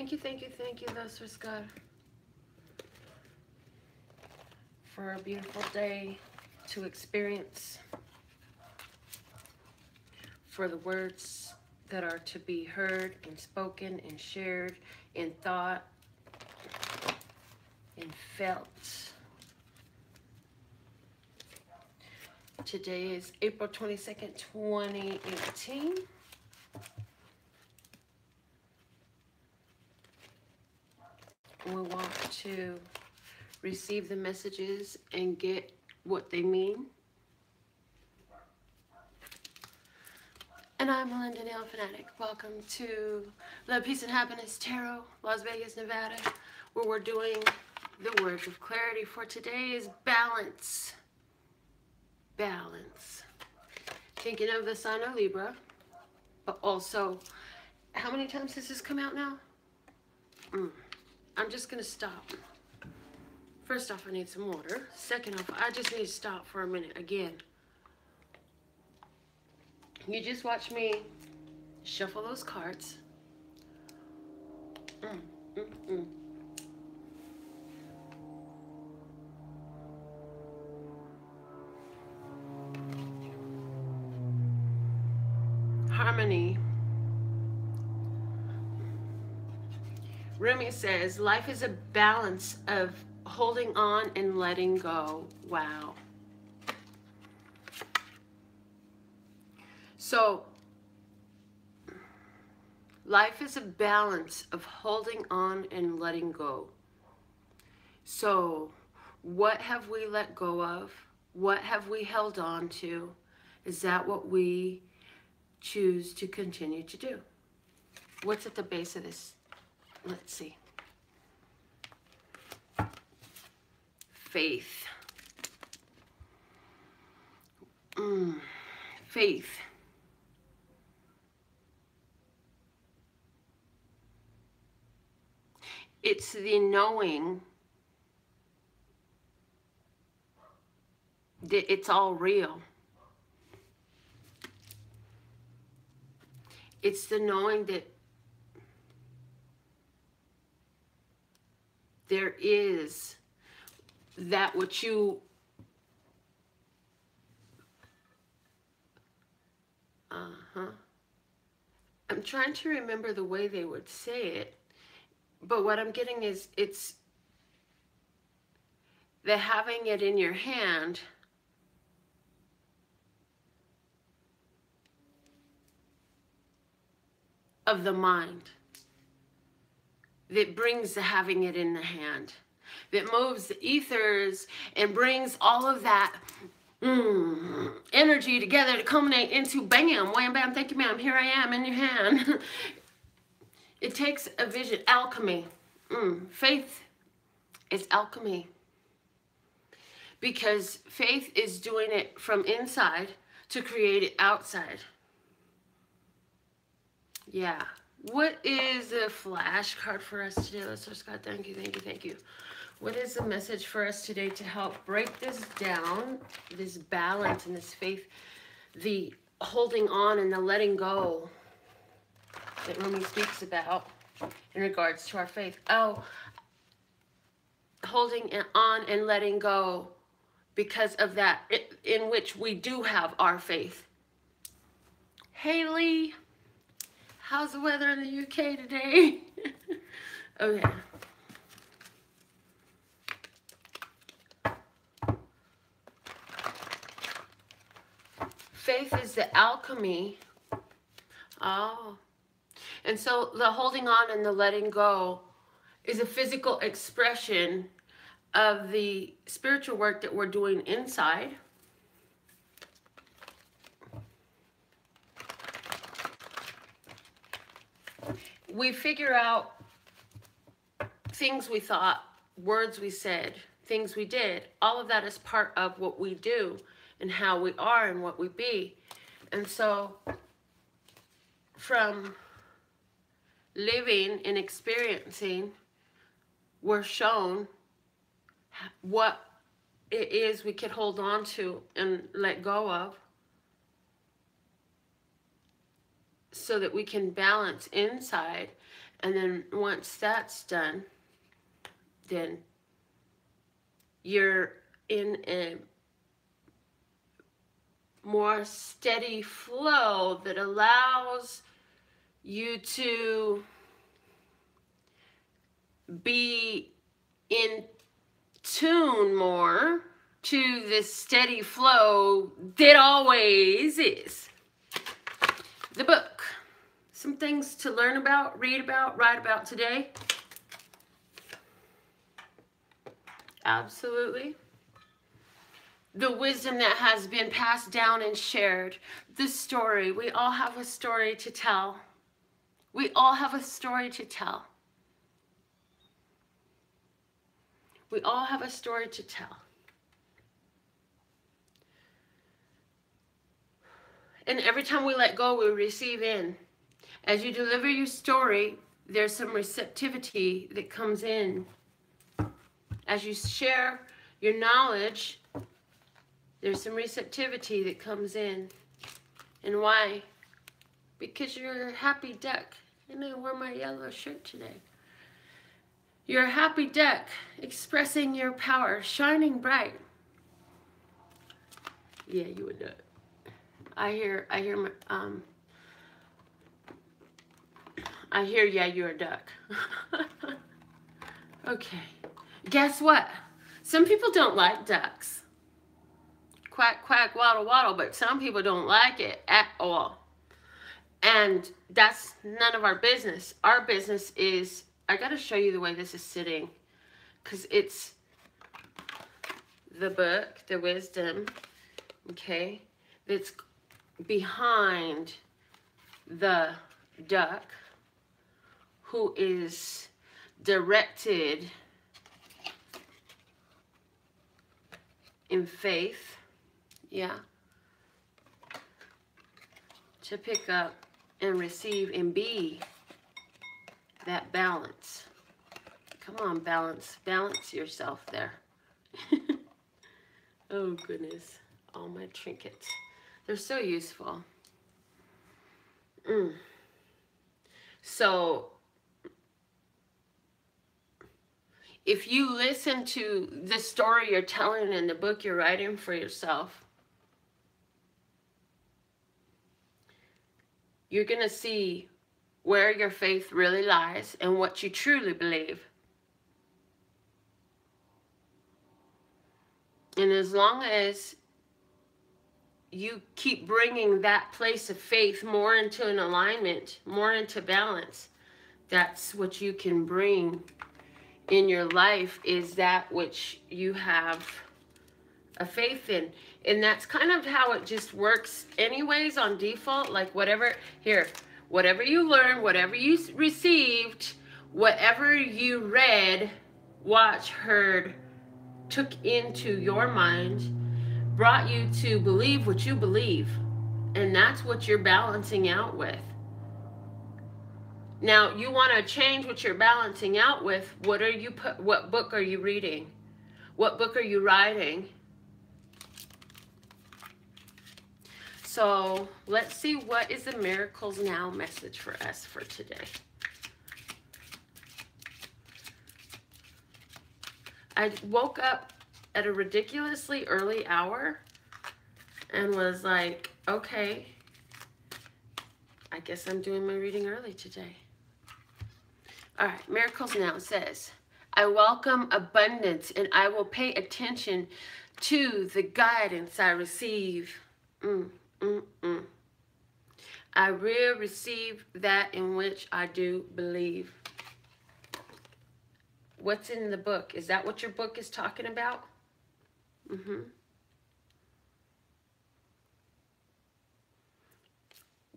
thank you, Lustrous God, for a beautiful day to experience, for the words that are to be heard and spoken and shared and thought and felt. Today is April 22nd, 2018. We want to receive the messages and get what they mean. And I'm Melinda NailFanatic. Welcome to Love, Peace, and Happiness Tarot, Las Vegas, Nevada, where we're doing the words of clarity. For today is balance. Balance. Thinking of the sign of Libra, but also, how many times has this come out now? I'm just going to stop. First off, I need some water. Second off, I just need to stop for a minute again. You just watch me shuffle those cards. Harmony. Rumi says, life is a balance of holding on and letting go. Wow. So, life is a balance of holding on and letting go. So, what have we let go of? What have we held on to? Is that what we choose to continue to do? What's at the base of this? Let's see. Faith. Faith. It's the knowing that it's all real. It's the knowing that there is that which you I'm trying to remember the way they would say it, but what I'm getting is it's the having it in your hand of the mind that brings the having it in the hand, that moves the ethers and brings all of that energy together to culminate into bam, wham, bam, thank you, ma'am, here I am in your hand. It takes a vision, alchemy. Faith is alchemy. Because faith is doing it from inside to create it outside. Yeah. What is the flash card for us today? Let's just God, thank you, thank you, thank you. What is the message for us today to help break this down, this balance and this faith, the holding on and the letting go that Rumi speaks about in regards to our faith? Oh, holding on and letting go because of that in which we do have our faith. Haley, how's the weather in the UK today? Okay. Faith is the alchemy. Oh. And so the holding on and the letting go is a physical expression of the spiritual work that we're doing inside. We figure out things we thought, words we said, things we did. All of that is part of what we do and how we are and what we be. And so from living and experiencing, we're shown what it is we could hold on to and let go of so that we can balance inside And then once that's done, then you're in a more steady flow that allows you to be in tune more to this steady flow that always is. The book. Some things to learn about, read about, write about today. Absolutely. The wisdom that has been passed down and shared. The story. We all have a story to tell. We all have a story to tell. We all have a story to tell. And every time we let go, we receive in. As you deliver your story, there's some receptivity that comes in. As you share your knowledge, there's some receptivity that comes in. And why? Because you're a happy duck. And I wore my yellow shirt today. You're a happy duck, expressing your power, shining bright. Yeah, you would do it. I hear yeah, you're a duck. Okay. Guess what? Some people don't like ducks. Quack, quack, waddle, waddle, but some people don't like it at all. And that's none of our business. Our business is, I got to show you the way this is sitting, because it's the book, the wisdom, okay, that's behind the duck, who is directed in faith, yeah, to pick up and receive and be that balance. Come on, balance. Balance yourself there. Oh, goodness. All my trinkets. They're so useful. So, if you listen to the story you're telling in the book you're writing for yourself, you're going to see where your faith really lies and what you truly believe. And as long as you keep bringing that place of faith more into an alignment, more into balance, that's what you can bring in your life, is that which you have a faith in. And that's kind of how it just works anyways on default. Like whatever you learned, whatever you received, whatever you read, watched, heard, took into your mind, brought you to believe what you believe. And that's what you're balancing out with. Now, you want to change what you're balancing out with. What book are you reading? What book are you writing? So let's see, what is the Miracles Now message for us for today? I woke up at a ridiculously early hour and was like, okay, I guess I'm doing my reading early today. All right, Miracles Now says, I welcome abundance and I will pay attention to the guidance I receive. I will receive that in which I do believe. What's in the book? Is that what your book is talking about?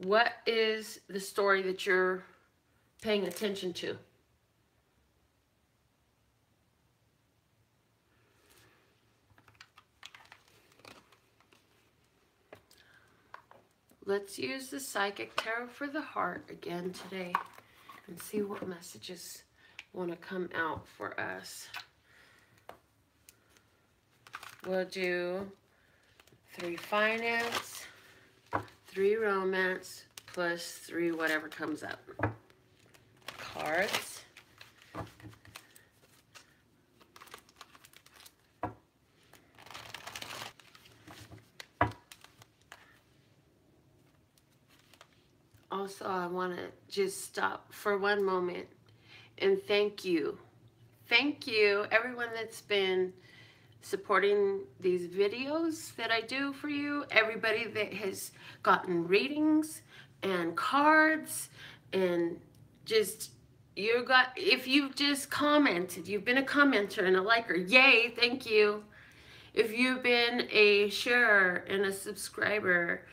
What is the story that you're paying attention to? Let's use the Psychic Tarot for the heart again today and see what messages want to come out for us. We'll do 3 finance, 3 romance, plus 3 whatever comes up. cards. Also, I want to just stop for one moment and thank you. Thank you, everyone that's been supporting these videos that I do for you. Everybody that has gotten readings and cards and just, if you've just commented, you've been a commenter and a liker, yay, thank you. If you've been a sharer and a subscriber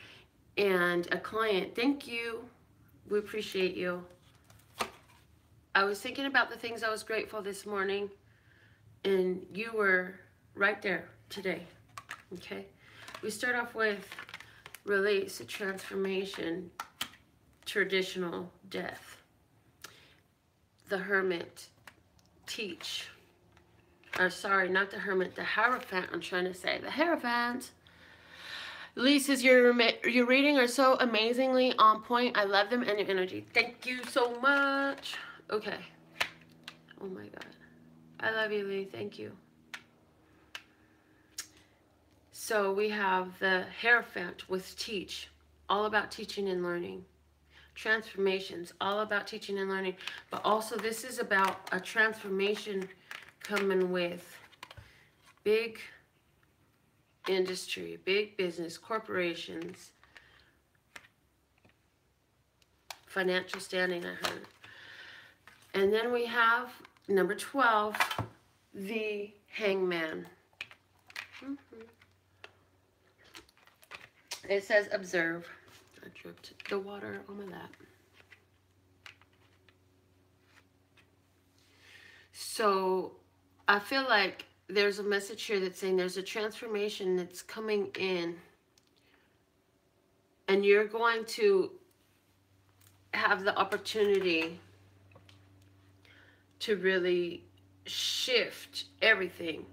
and a client, thank you. We appreciate you. I was thinking about the things I was grateful this morning, and you were right there today. Okay, we start off with release, a transformation, traditional death. The Hermit, teach. Or sorry, not the Hermit, the Hierophant. I'm trying to say the Hierophant. Lisa's, your reading are so amazingly on point. I love them and your energy. Thank you so much. Okay. Oh my God. I love you, Lee. Thank you. So we have the Hierophant with teach. All about teaching and learning. Transformations. All about teaching and learning. But also this is about a transformation coming with big industry, big business, corporations, financial standing, I heard. And then we have number 12, the Hangman. It says observe. I dripped the water on my lap. So I feel like there's a message here that's saying there's a transformation that's coming in, and you're going to have the opportunity to really shift everything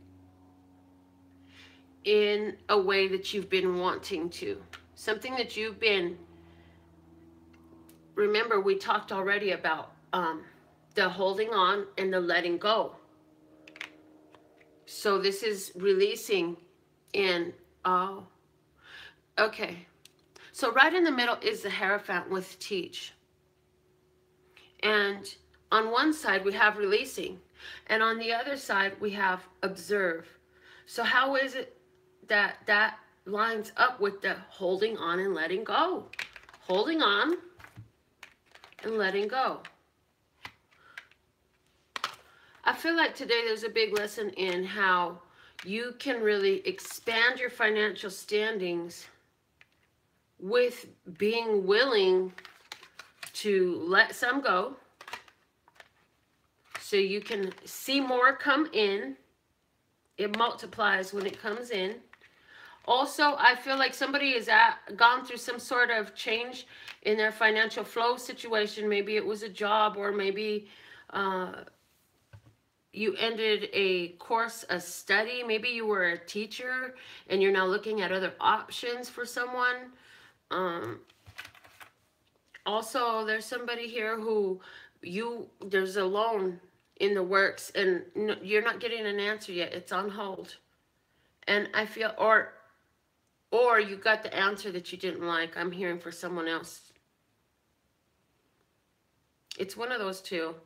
in a way that you've been wanting to. Something that you've been, remember we talked already about the holding on and the letting go. So this is releasing in, oh, okay. So right in the middle is the Hierophant with teach. And on one side we have releasing. And on the other side we have observe. So how is it that that lines up with the holding on and letting go? Holding on and letting go. I feel like today there's a big lesson in how you can really expand your financial standings with being willing to let some go so you can see more come in. It multiplies when it comes in. Also, I feel like somebody has gone through some sort of change in their financial flow situation. Maybe it was a job, or maybe you ended a course, a study. Maybe you were a teacher and you're now looking at other options for someone. Also, there's somebody here who there's a loan in the works and you're not getting an answer yet. It's on hold. And I feel, or you got the answer that you didn't like. I'm hearing for someone else. It's one of those two.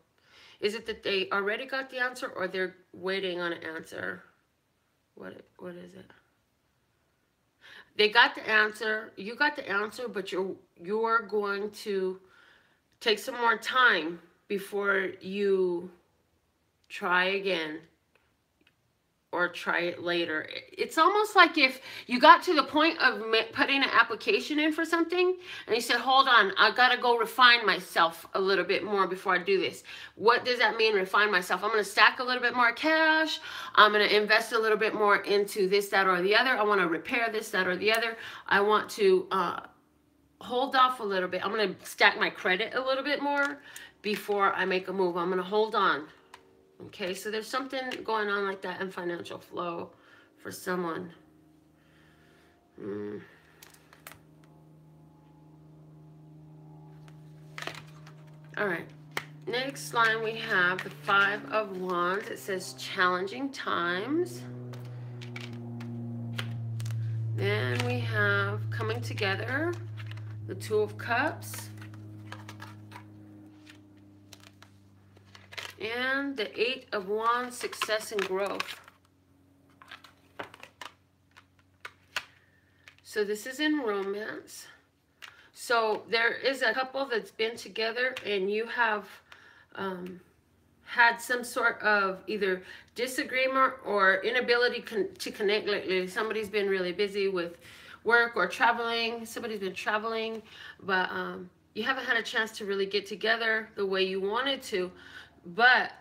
Is it that they already got the answer or they're waiting on an answer? What is it? They got the answer. You got the answer, but you're going to take some more time before you try again or try it later. It's almost like if you got to the point of putting an application in for something and you said, hold on, I gotta go refine myself a little bit more before I do this. What does that mean, refine myself? I'm gonna stack a little bit more cash. I'm gonna invest a little bit more into this, that, or the other. I wanna repair this, that, or the other. I want to hold off a little bit. I'm gonna stack my credit a little bit more before I make a move. I'm gonna hold on. Okay, so there's something going on like that in financial flow for someone. All right, next line we have the 5 of Wands. It says challenging times. Then we have coming together, the 2 of Cups. And the 8 of Wands, success and growth. So this is in romance. So there is a couple that's been together and you have had some sort of either disagreement or inability to connect lately. Somebody's been really busy with work or traveling. Somebody's been traveling, but you haven't had a chance to really get together the way you wanted to. But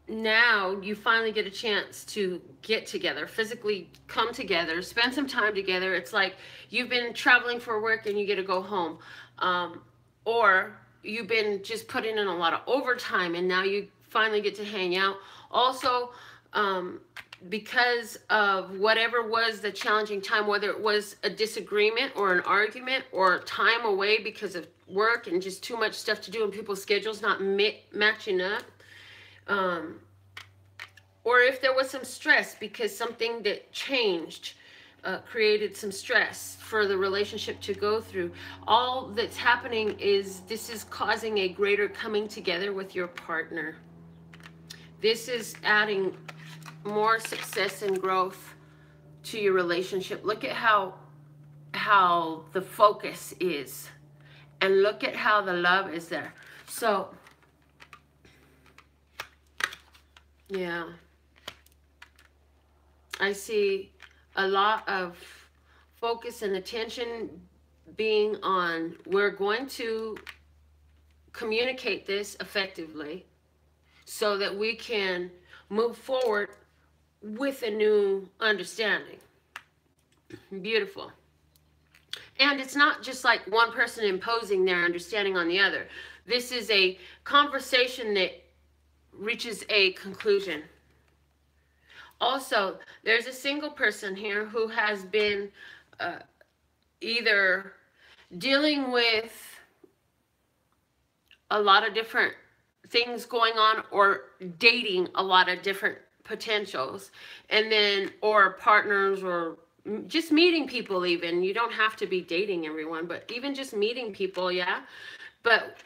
now you finally get a chance to get together, physically come together, spend some time together. It's like you've been traveling for work and you get to go home. Or you've been just putting in a lot of overtime and now you finally get to hang out. Also, because of whatever was the challenging time, whether it was a disagreement or an argument or time away because of work and just too much stuff to do and people's schedules not matching up. Or if there was some stress because something that changed created some stress for the relationship to go through. All that's happening is this is causing a greater coming together with your partner. This is adding more success and growth to your relationship. Look at how the focus is. And look at how the love is there. So, yeah. I see a lot of focus and attention being on, we're going to communicate this effectively so that we can move forward with a new understanding. Beautiful. And it's not just like one person imposing their understanding on the other. This is a conversation that reaches a conclusion. Also, there's a single person here who has been either dealing with a lot of different things going on or dating a lot of different potentials, and then or partners or just meeting people. Even you don't have to be dating everyone, but even just meeting people, yeah. But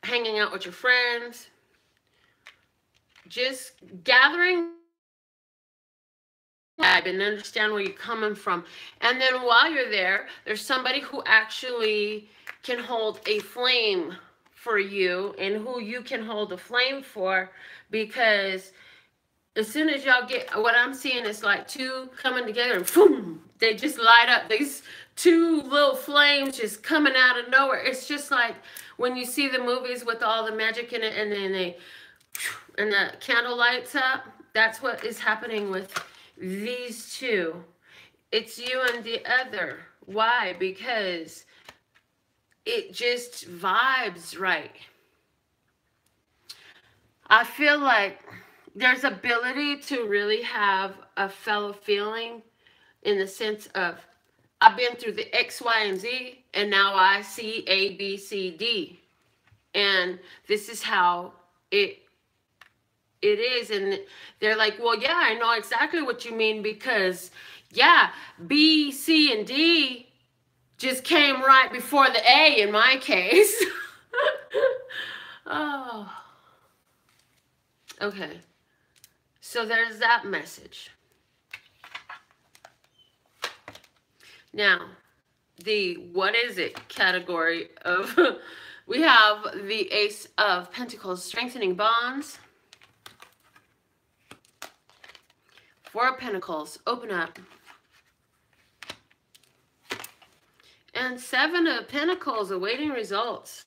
hanging out with your friends, just gathering and understand where you're coming from. And then while you're there, there's somebody who actually can hold a flame for you and who you can hold a flame for, because as soon as y'all get, what I'm seeing is like two coming together and boom, they just light up. These two little flames just coming out of nowhere. It's just like when you see the movies with all the magic in it and then and the candle lights up. That's what is happening with these two. It's you and the other. Why? Because it just vibes right. I feel like there's ability to really have a fellow feeling in the sense of, I've been through the X, Y, and Z, and now I see A, B, C, D. And this is how it is. And they're like, well, yeah, I know exactly what you mean, because yeah, B, C, and D just came right before the A in my case. Oh, okay. So there's that message. Now, the what is it category of, we have the Ace of Pentacles, strengthening bonds. Four of Pentacles, open up. And Seven of Pentacles, awaiting results.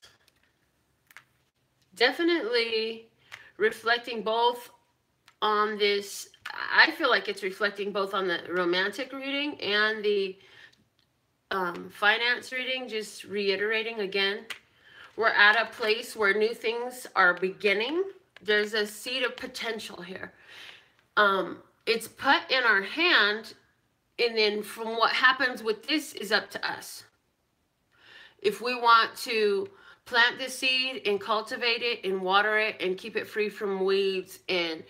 Definitely reflecting both on this. I feel like it's reflecting both on the romantic reading and the finance reading. Just reiterating again, we're at a place where new things are beginning. There's a seed of potential here. It's put in our hand, and then from what happens with this is up to us. If we want to Plant the seed and cultivate it and water it and keep it free from weeds, and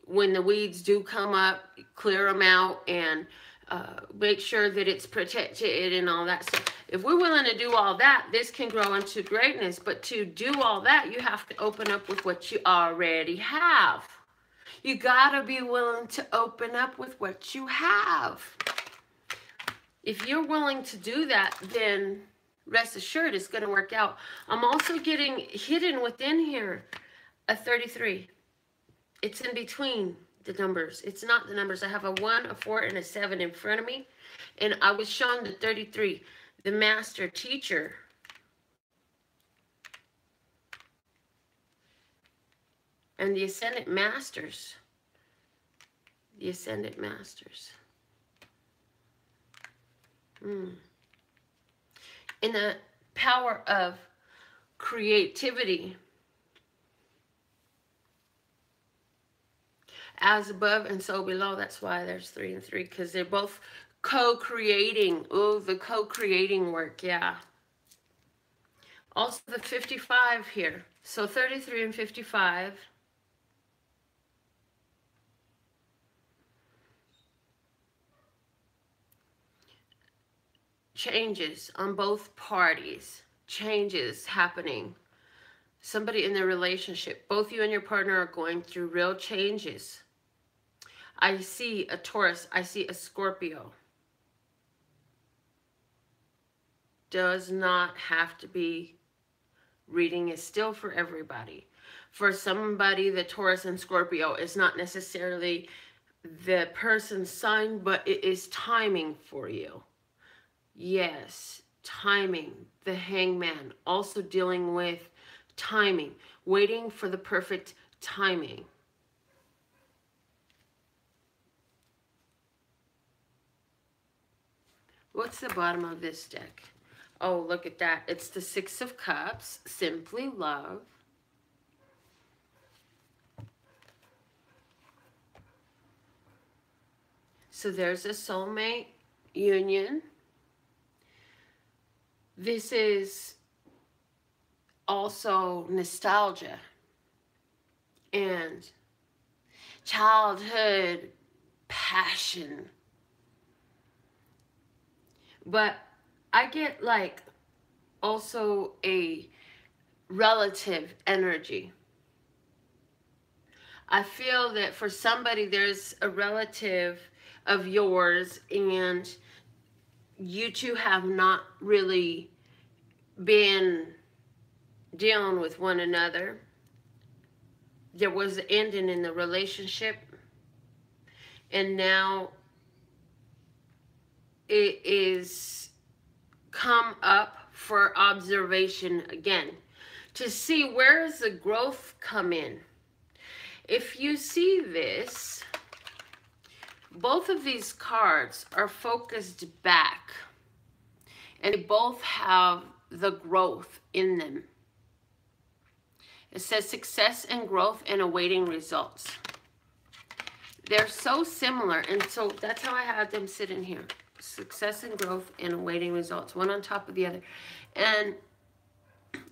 when the weeds do come up, clear them out, and make sure that it's protected and all that stuff. If we're willing to do all that, this can grow into greatness. But to do all that, you have to open up with what you already have. You gotta be willing to open up with what you have. If you're willing to do that, then rest assured it's going to work out. I'm also getting hidden within here a 33. It's in between the numbers. It's not the numbers. I have a 1, a 4, and a 7 in front of me. And I was shown the 33, the master teacher. And the ascendant masters. The ascendant masters. In the power of creativity, as above and so below. That's why there's 3 and 3, because they're both co-creating. Oh, the co-creating work, yeah. Also the 55 here. So 33 and 55. Changes on both parties. Changes happening. Somebody in their relationship, both you and your partner are going through real changes. I see a Taurus. I see a Scorpio. Does not have to be. Reading is still for everybody. For somebody, the Taurus and Scorpio is not necessarily the person's sign, but it is timing for you. Yes, timing. The Hangman, also dealing with timing, waiting for the perfect timing. What's the bottom of this deck? Oh, look at that. It's the 6 of Cups, simply love. So there's a soulmate union. This is also nostalgia and childhood passion. But I get like also a relative energy. I feel that for somebody there's a relative of yours and you two have not really been dealing with one another. There was an ending in the relationship, and now it is come up for observation again to see where is the growth come in. If you see this, both of these cards are focused back, and they both have the growth in them. It says success and growth and awaiting results. They're so similar, and so that's how I had them sit in here. Success and growth and awaiting results, one on top of the other. And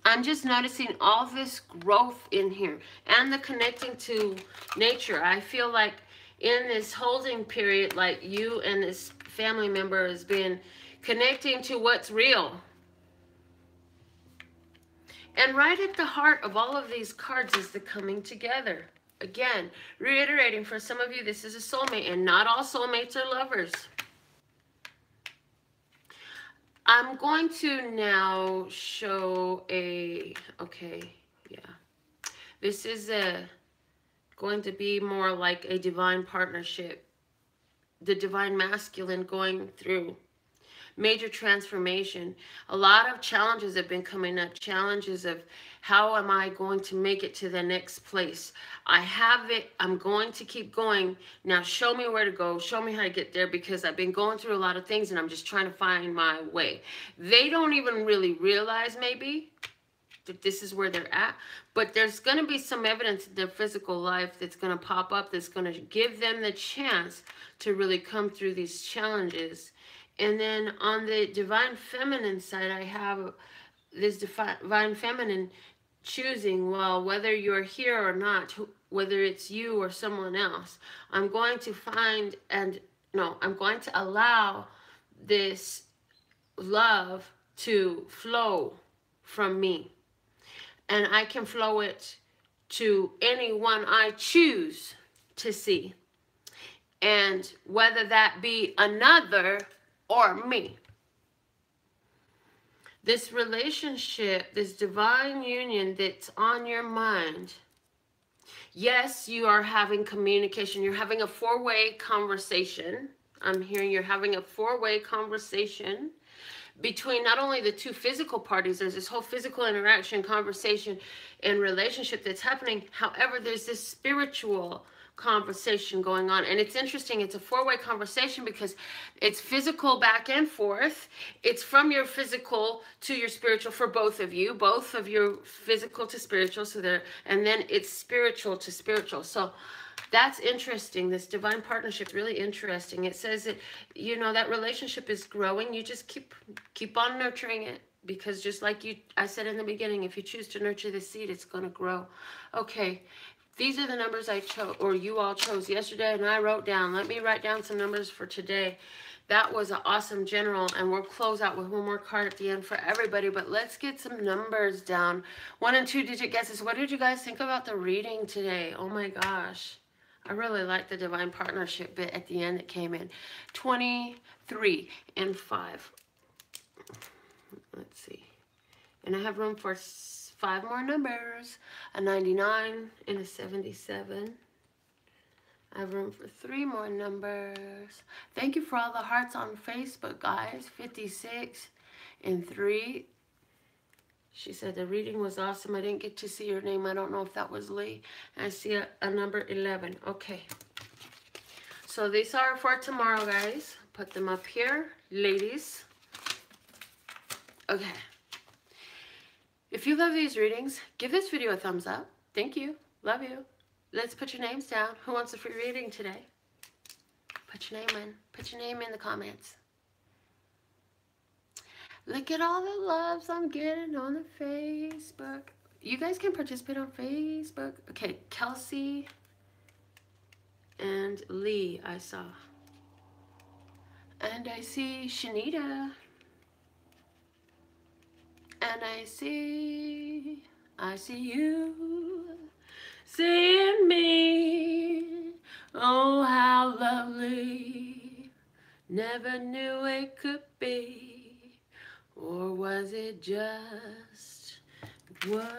I'm just noticing all this growth in here and the connecting to nature. I feel like in this holding period, like you and this family member has been connecting to what's real. And right at the heart of all of these cards is the coming together. Again, reiterating, for some of you, this is a soulmate, and not all soulmates are lovers. I'm going to now show a, okay, yeah. This is going to be more like a divine partnership. The divine masculine going through major transformation. A lot of challenges have been coming up. Challenges of how am I going to make it to the next place? I have it. I'm going to keep going. Now show me where to go. Show me how to get there, because I've been going through a lot of things and I'm just trying to find my way. They don't even really realize maybe that this is where they're at, but there's going to be some evidence in their physical life that's going to pop up that's going to give them the chance to really come through these challenges. And then on the divine feminine side, I have this divine feminine choosing, well, whether you're here or not, whether it's you or someone else, I'm going to find and no, I'm going to allow this love to flow from me. And I can flow it to anyone I choose to see. And whether that be another or me. This relationship, this divine union that's on your mind, yes, you are having communication. You're having a four-way conversation. I'm hearing you're having a four-way conversation between not only the two physical parties. There's this whole physical interaction, conversation, and relationship that's happening. However, there's this spiritual conversation going on. And it's interesting. It's a four-way conversation because it's physical back and forth. It's from your physical to your spiritual for both of you, both of your physical to spiritual. So there, and then it's spiritual to spiritual. So that's interesting. This divine partnership is really interesting. It says that, you know, that relationship is growing. You just keep on nurturing it, because just like I said in the beginning, if you choose to nurture the seed, it's going to grow. Okay. These are the numbers I chose, or you all chose yesterday, and I wrote down. Let me write down some numbers for today. That was an awesome general, and we'll close out with one more card at the end for everybody, but let's get some numbers down. 1- and 2-digit guesses. What did you guys think about the reading today? Oh my gosh. I really like the divine partnership bit at the end that came in. 23 and 5. Let's see. And I have room for 5 more numbers. A 99 and a 77. I have room for 3 more numbers. Thank you for all the hearts on Facebook, guys. 56 and 3. She said the reading was awesome. I didn't get to see your name. I don't know if that was Lee. I see a number 11. Okay. So these are for tomorrow, guys. Put them up here, ladies. Okay. If you love these readings, give this video a thumbs up. Thank you. Love you. Let's put your names down. Who wants a free reading today? Put your name in. Put your name in the comments. Look at all the loves I'm getting on the Facebook. You guys can participate on Facebook. Okay, Kelsey and Lee, I saw. And I see Shanita. And I see you seeing me. Oh, how lovely. Never knew it could be. Or was it just what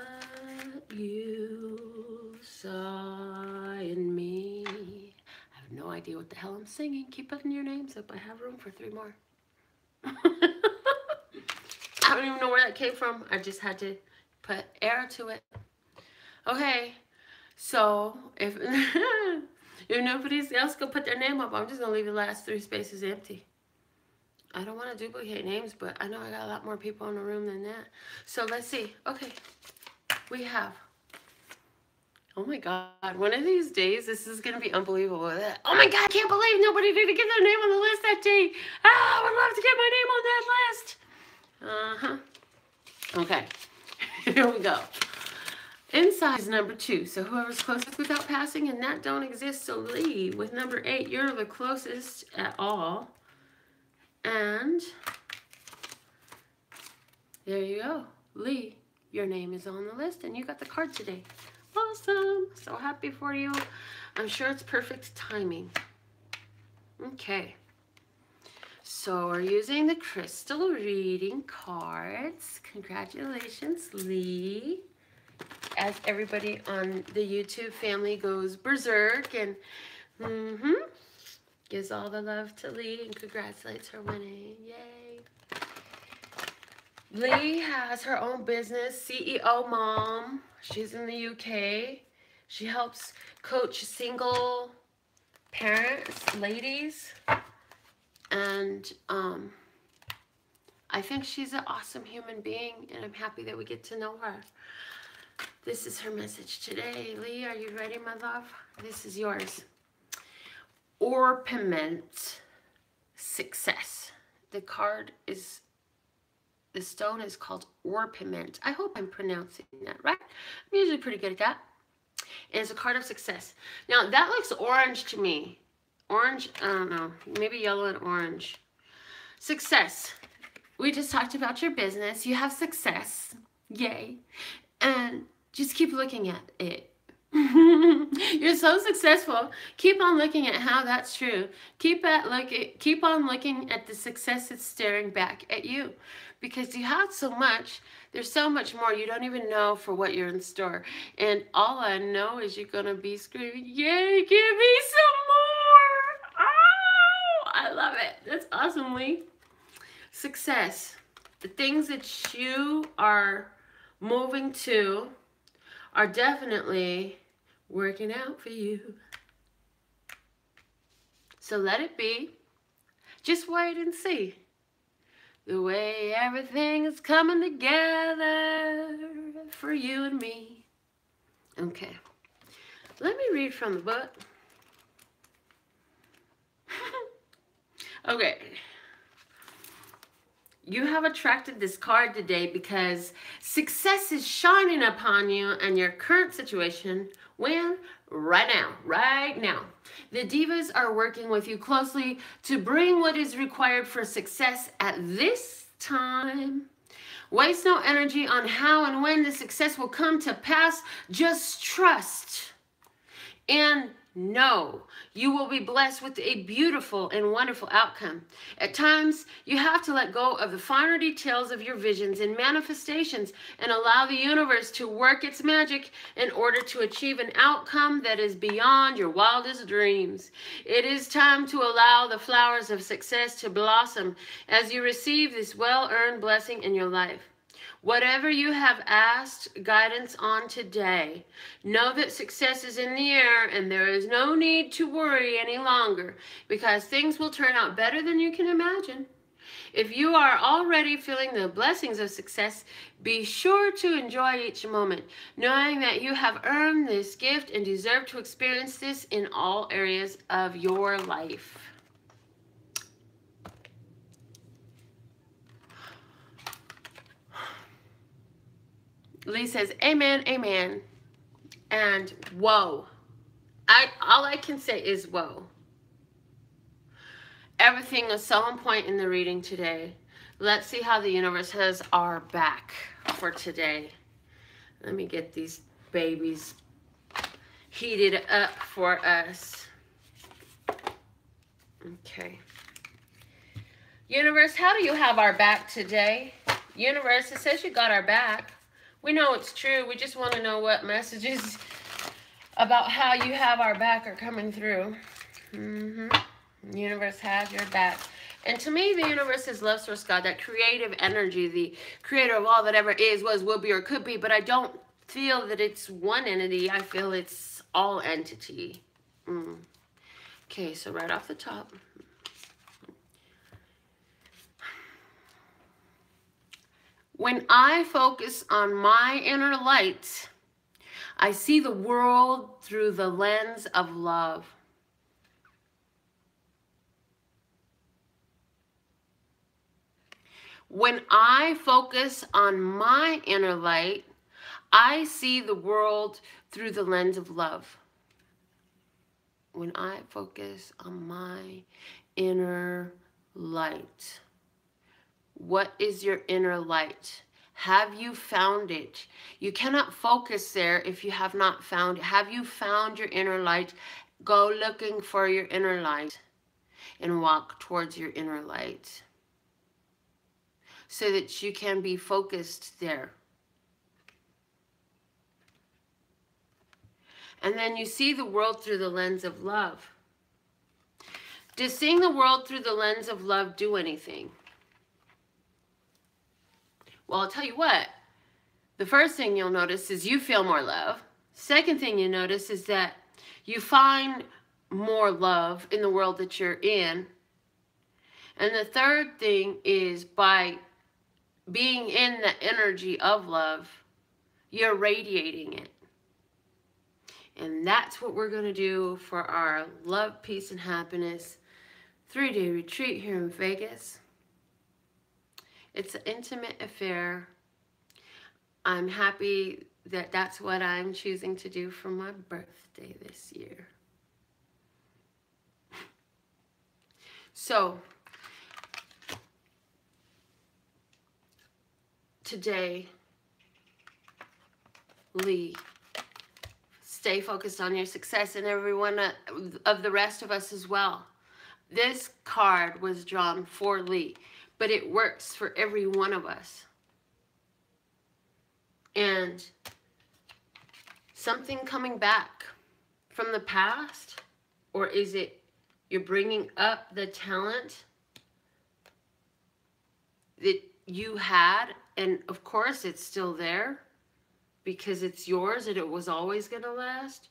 you saw in me? I have no idea what the hell I'm singing. Keep putting your names up. I have room for 3 more. I don't even know where that came from. I just had to put air to it. Okay. So, if nobody else can put their name up, I'm just going to leave the last 3 spaces empty. I don't want to duplicate names, but I know I got a lot more people in the room than that. So let's see. Okay. We have. Oh my God. One of these days, this is going to be unbelievable. Oh my God. I can't believe nobody didn't get their name on the list that day. Ah, I would love to get my name on that list. Okay. Here we go. Inside is number 2. So whoever's closest without passing, and that don't exist. So Lee, with number 8, you're the closest at all. And there you go. Lee, your name is on the list and you got the card today. Awesome. So happy for you. I'm sure it's perfect timing. Okay. So we're using the crystal reading cards. Congratulations, Lee. As everybody on the YouTube family goes berserk and gives all the love to Lee and congratulates her winning. Yay. Lee has her own business, CEO mom. She's in the UK. She helps coach single parents, ladies. And I think she's an awesome human being, and I'm happy that we get to know her. This is her message today. Lee, are you ready, my love? This is yours. Orpiment success. The card is The stone is called orpiment. I hope I'm pronouncing that right. I'm usually pretty good at that. And it's a card of success. Now, that looks orange to me. Orange, I don't know, maybe yellow and orange. Success. We just talked about your business. You have success. Yay. And just keep looking at it. You're so successful. Keep on looking at how that's true. Keep on looking at the success that's staring back at you. Because you have so much. There's so much more. You don't even know for what you're in store. And all I know is you're going to be screaming, yay, give me some more. Oh, I love it. That's awesome, Lee. Success. The things that you are moving to are definitely working out for you. So let it be. Just wait and see. The way everything is coming together for you and me. Okay. Let me read from the book. Okay. You have attracted this card today because success is shining upon you and your current situation. When? Right now. Right now. The divas are working with you closely to bring what is required for success at this time. Waste no energy on how and when the success will come to pass. Just trust and know you will be blessed with a beautiful and wonderful outcome. At times, you have to let go of the finer details of your visions and manifestations and allow the universe to work its magic in order to achieve an outcome that is beyond your wildest dreams. It is time to allow the flowers of success to blossom as you receive this well-earned blessing in your life. Whatever you have asked guidance on today, know that success is in the air and there is no need to worry any longer because things will turn out better than you can imagine. If you are already feeling the blessings of success, be sure to enjoy each moment, knowing that you have earned this gift and deserve to experience this in all areas of your life. Lee says, amen, amen, and whoa. All I can say is whoa. Everything is so on point in the reading today. Let's see how the universe has our back for today. Let me get these babies heated up for us. Okay. Universe, how do you have our back today? Universe, it says you got our back. We know it's true. We just want to know what messages about how you have our back are coming through. The universe has your back. And to me, the universe is love source God, that creative energy, the creator of all that ever is, was, will be, or could be. But I don't feel that it's one entity. I feel it's all entity. Okay, so right off the top. When I focus on my inner light, I see the world through the lens of love. When I focus on my inner light, I see the world through the lens of love. When I focus on my inner light. What is your inner light? Have you found it? You cannot focus there if you have not found it. Have you found your inner light? Go looking for your inner light and walk towards your inner light so that you can be focused there. And then you see the world through the lens of love. Does seeing the world through the lens of love do anything? Well, I'll tell you what, the first thing you'll notice is you feel more love. Second thing you notice is that you find more love in the world that you're in. And the third thing is by being in the energy of love, you're radiating it. And that's what we're going to do for our Love, Peace, and Happiness 3-day retreat here in Vegas. It's an intimate affair. I'm happy that that's what I'm choosing to do for my birthday this year. So, today, Lee, stay focused on your success, and every one of the rest of us as well. This card was drawn for Lee, but it works for every one of us. And something coming back from the past, or is it you're bringing up the talent that you had, and of course it's still there because it's yours and it was always going to last?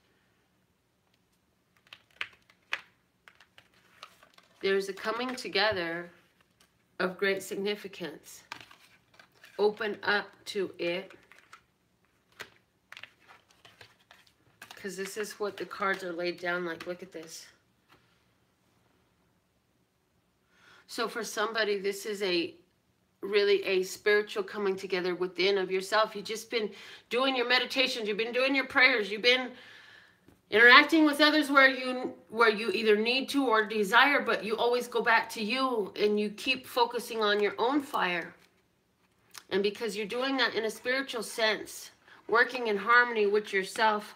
There's a coming together of great significance. Open up to it, because this is what the cards are laid down like. Look at this. So for somebody, this is really a spiritual coming together within of yourself. You've just been doing your meditations, you've been doing your prayers, you've been interacting with others where you either need to or desire, but you always go back to you and you keep focusing on your own fire. And because you're doing that in a spiritual sense, working in harmony with yourself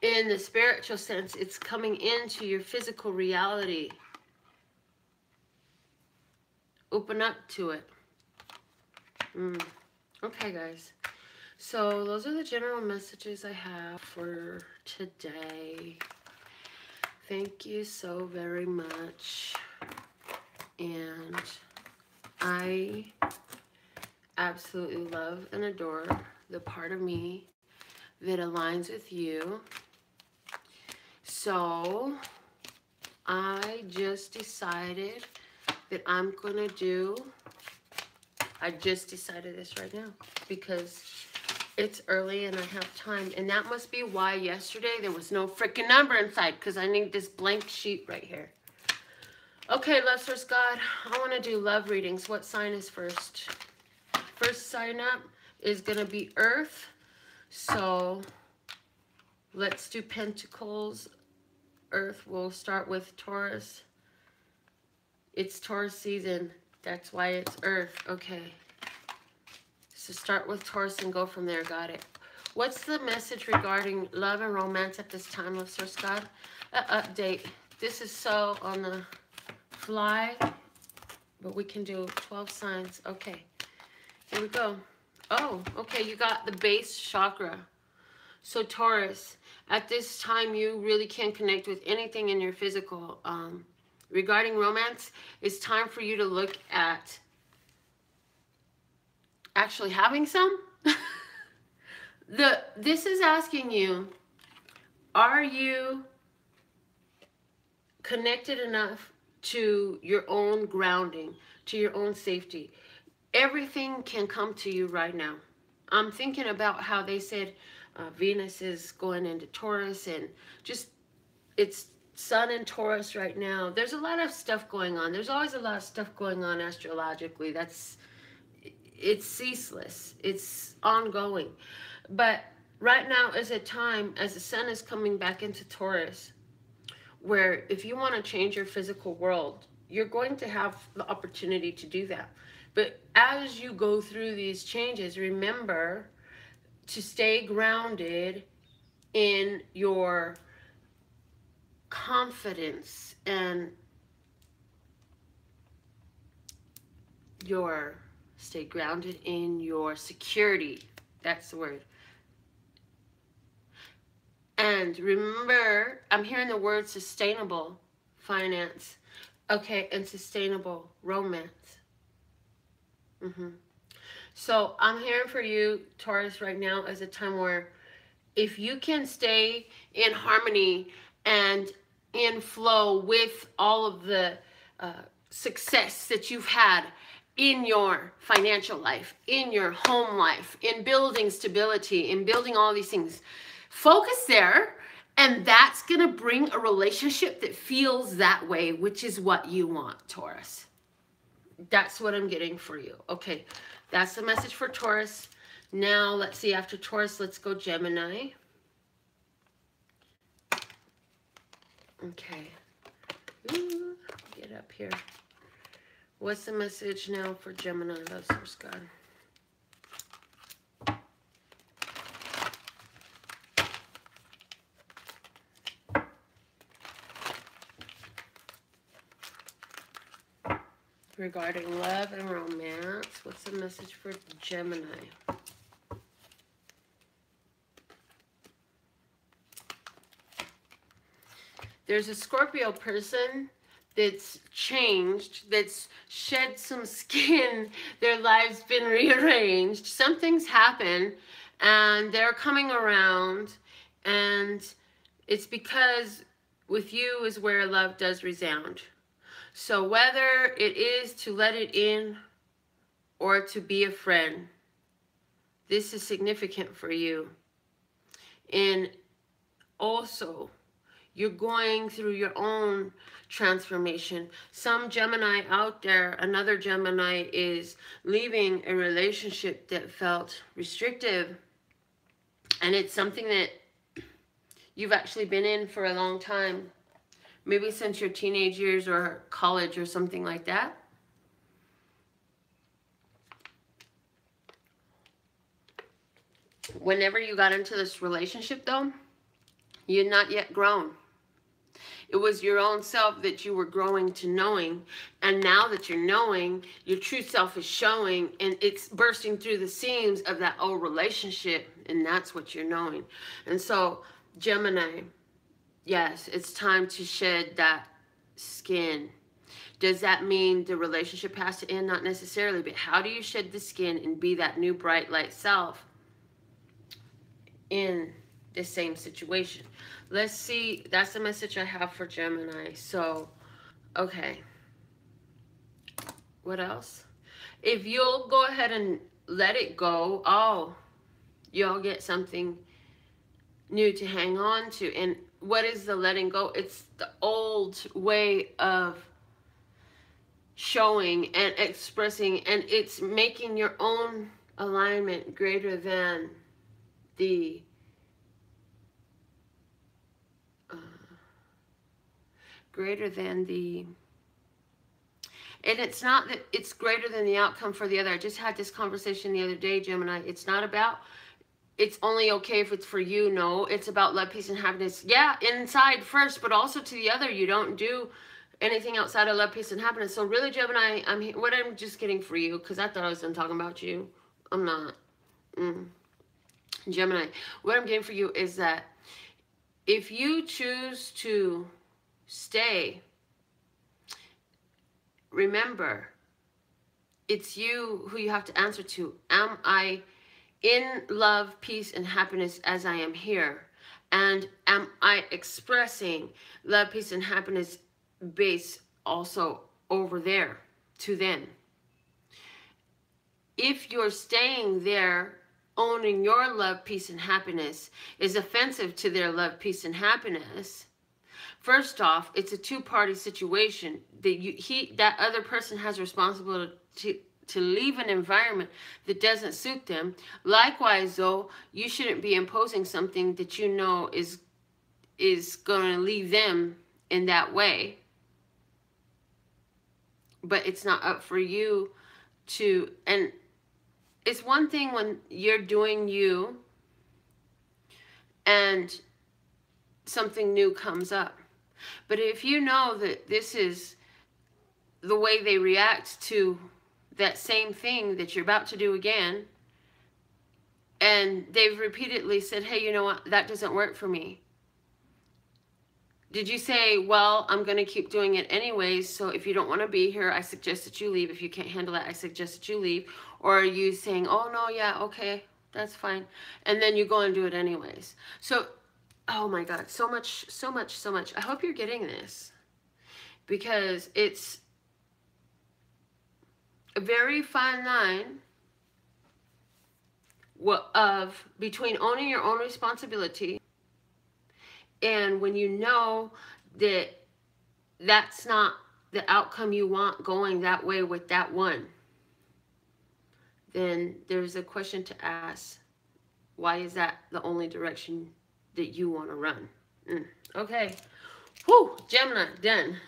in the spiritual sense, it's coming into your physical reality. Open up to it. Okay, guys. So those are the general messages I have for today. Thank you so very much. And I absolutely love and adore the part of me that aligns with you. So I just decided that I'm gonna do, I just decided this right now because it's early and I have time. And that must be why yesterday there was no freaking number inside, because I need this blank sheet right here. Okay, love source God, I want to do love readings. What sign is first? First sign up is going to be Earth. So let's do Pentacles. Earth, we'll start with Taurus. It's Taurus season. That's why it's Earth. Okay. So start with Taurus and go from there. Got it. What's the message regarding love and romance at this time, love source God? Update. This is so on the fly, but we can do 12 signs. Okay. Here we go. Oh, okay. You got the base chakra. So Taurus, at this time, you really can't connect with anything in your physical. Regarding romance, it's time for you to look at actually having some. This is asking you, are you connected enough to your own grounding, to your own safety? Everything can come to you right now. I'm thinking about how they said Venus is going into Taurus, and just it's Sun in Taurus right now. There's a lot of stuff going on. There's always a lot of stuff going on astrologically. It's ceaseless. It's ongoing. But right now is a time, as the sun is coming back into Taurus, where if you want to change your physical world, you're going to have the opportunity to do that. But as you go through these changes, remember to stay grounded in your confidence and stay grounded in your security. That's the word. And remember, I'm hearing the word sustainable finance. Okay, and sustainable romance. So I'm hearing for you, Taurus, right now as a time where if you can stay in harmony and in flow with all of the success that you've had in your financial life, in your home life, in building stability, in building all these things, focus there, and that's going to bring a relationship that feels that way, which is what you want, Taurus. That's what I'm getting for you. Okay, that's the message for Taurus. Now, let's see, after Taurus, let's go Gemini. Okay. Ooh, get up here. What's the message now for Gemini, love source God? Regarding love and romance, what's the message for Gemini? There's a Scorpio person that's changed, that's shed some skin, their life's been rearranged, something's happened, and they're coming around, and it's because with you is where love does resound. So whether it is to let it in or to be a friend, this is significant for you. And also, you're going through your own transformation. Some Gemini out there, another Gemini is leaving a relationship that felt restrictive. And it's something that you've actually been in for a long time. Maybe since your teenage years or college or something like that. Whenever you got into this relationship though, you're not yet grown. It was your own self that you were growing to knowing. And now that you're knowing, your true self is showing, and it's bursting through the seams of that old relationship. And that's what you're knowing. And so, Gemini, yes, it's time to shed that skin. Does that mean the relationship has to end? Not necessarily, but how do you shed the skin and be that new bright light self in the same situation? Let's see. That's the message I have for Gemini. So, okay. What else? If you'll go ahead and let it go, oh, you'll get something new to hang on to. And what is the letting go? It's the old way of showing and expressing, and it's making your own alignment greater than the and it's not that it's greater than the outcome for the other. I just had this conversation the other day, Gemini. It's not about it's only okay if it's for you. No, it's about love, peace, and happiness. Yeah, inside first, but also to the other. You don't do anything outside of love, peace, and happiness. So really, Gemini, what I'm just getting for you, because I thought I was done talking about you. I'm not. Gemini, what I'm getting for you is that if you choose to stay, remember, it's you who you have to answer to. Am I in love, peace, and happiness as I am here? And am I expressing love, peace, and happiness base also over there to them? If you're staying there, owning your love, peace, and happiness is offensive to their love, peace, and happiness, first off, it's a two-party situation. That other person has responsibility to leave an environment that doesn't suit them. Likewise, though, you shouldn't be imposing something that you know is going to leave them in that way. But it's not up for you to, and it's one thing when you're doing you and something new comes up. But if you know that this is the way they react to that same thing that you're about to do again, and they've repeatedly said, hey, you know what, that doesn't work for me. Did you say, well, I'm going to keep doing it anyways, so if you don't want to be here, I suggest that you leave. If you can't handle it, I suggest that you leave. Or are you saying, oh, no, yeah, okay, that's fine. And then you go and do it anyways. So, oh my God, so much, so much, so much. I hope you're getting this, because it's a very fine line of between owning your own responsibility and when you know that the outcome you want going that way with that one, then there's a question to ask. Why is that the only direction that you want to run? Okay. Whew, Gemini, done.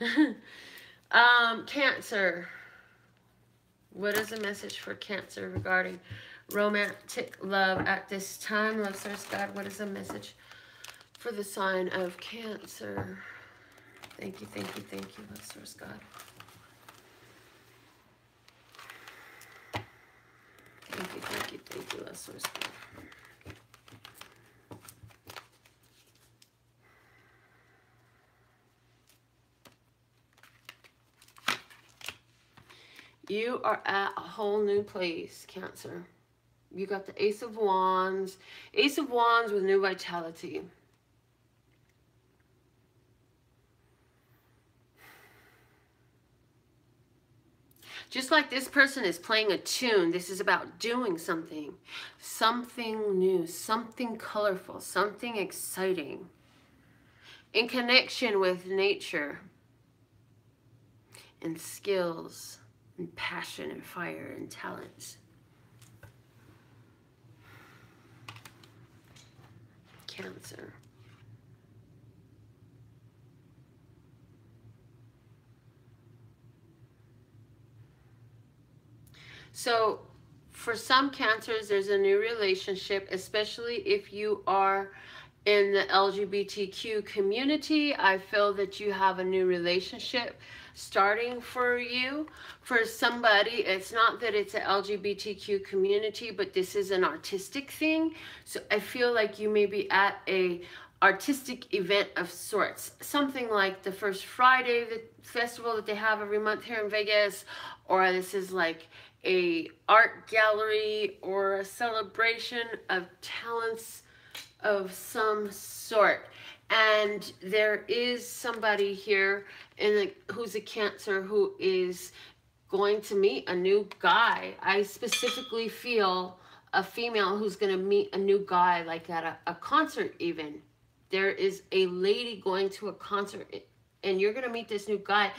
Cancer. What is the message for Cancer regarding romantic love at this time? Love source God, what is the message for the sign of Cancer? Thank you, thank you, thank you, love source God. Thank you, thank you, thank you, love source God. You are at a whole new place, Cancer. You got the Ace of Wands. Ace of Wands with new vitality. Just like this person is playing a tune, this is about doing something. Something new, something colorful, something exciting. In connection with nature and skills and passion and fire and talents. Cancer. So for some Cancers, there's a new relationship, especially if you are in the LGBTQ community. I feel that you have a new relationship starting for you. For somebody, it's not that it's an LGBTQ community, but this is an artistic thing. So I feel like you may be at a artistic event of sorts, something like the first Friday, the festival that they have every month here in Vegas, or this is like a art gallery or a celebration of talents of some sort. And there is somebody here who's a Cancer who is going to meet a new guy. I specifically feel a female who's going to meet a new guy, like at a concert even. There is a lady going to a concert and you're going to meet this new guy.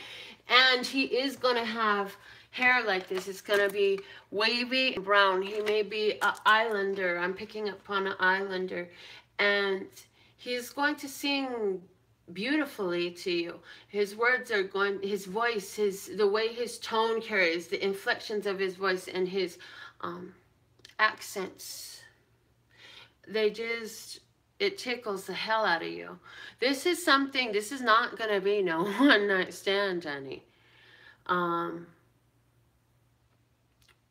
And he is going to have hair like this. It's going to be wavy and brown. He may be an islander. I'm picking up on an islander. And he's going to sing beautifully to you. His words are going, his voice, the way his tone carries, the inflections of his voice and his accents. It tickles the hell out of you. This is something, this is not going to be no one-night stand, honey.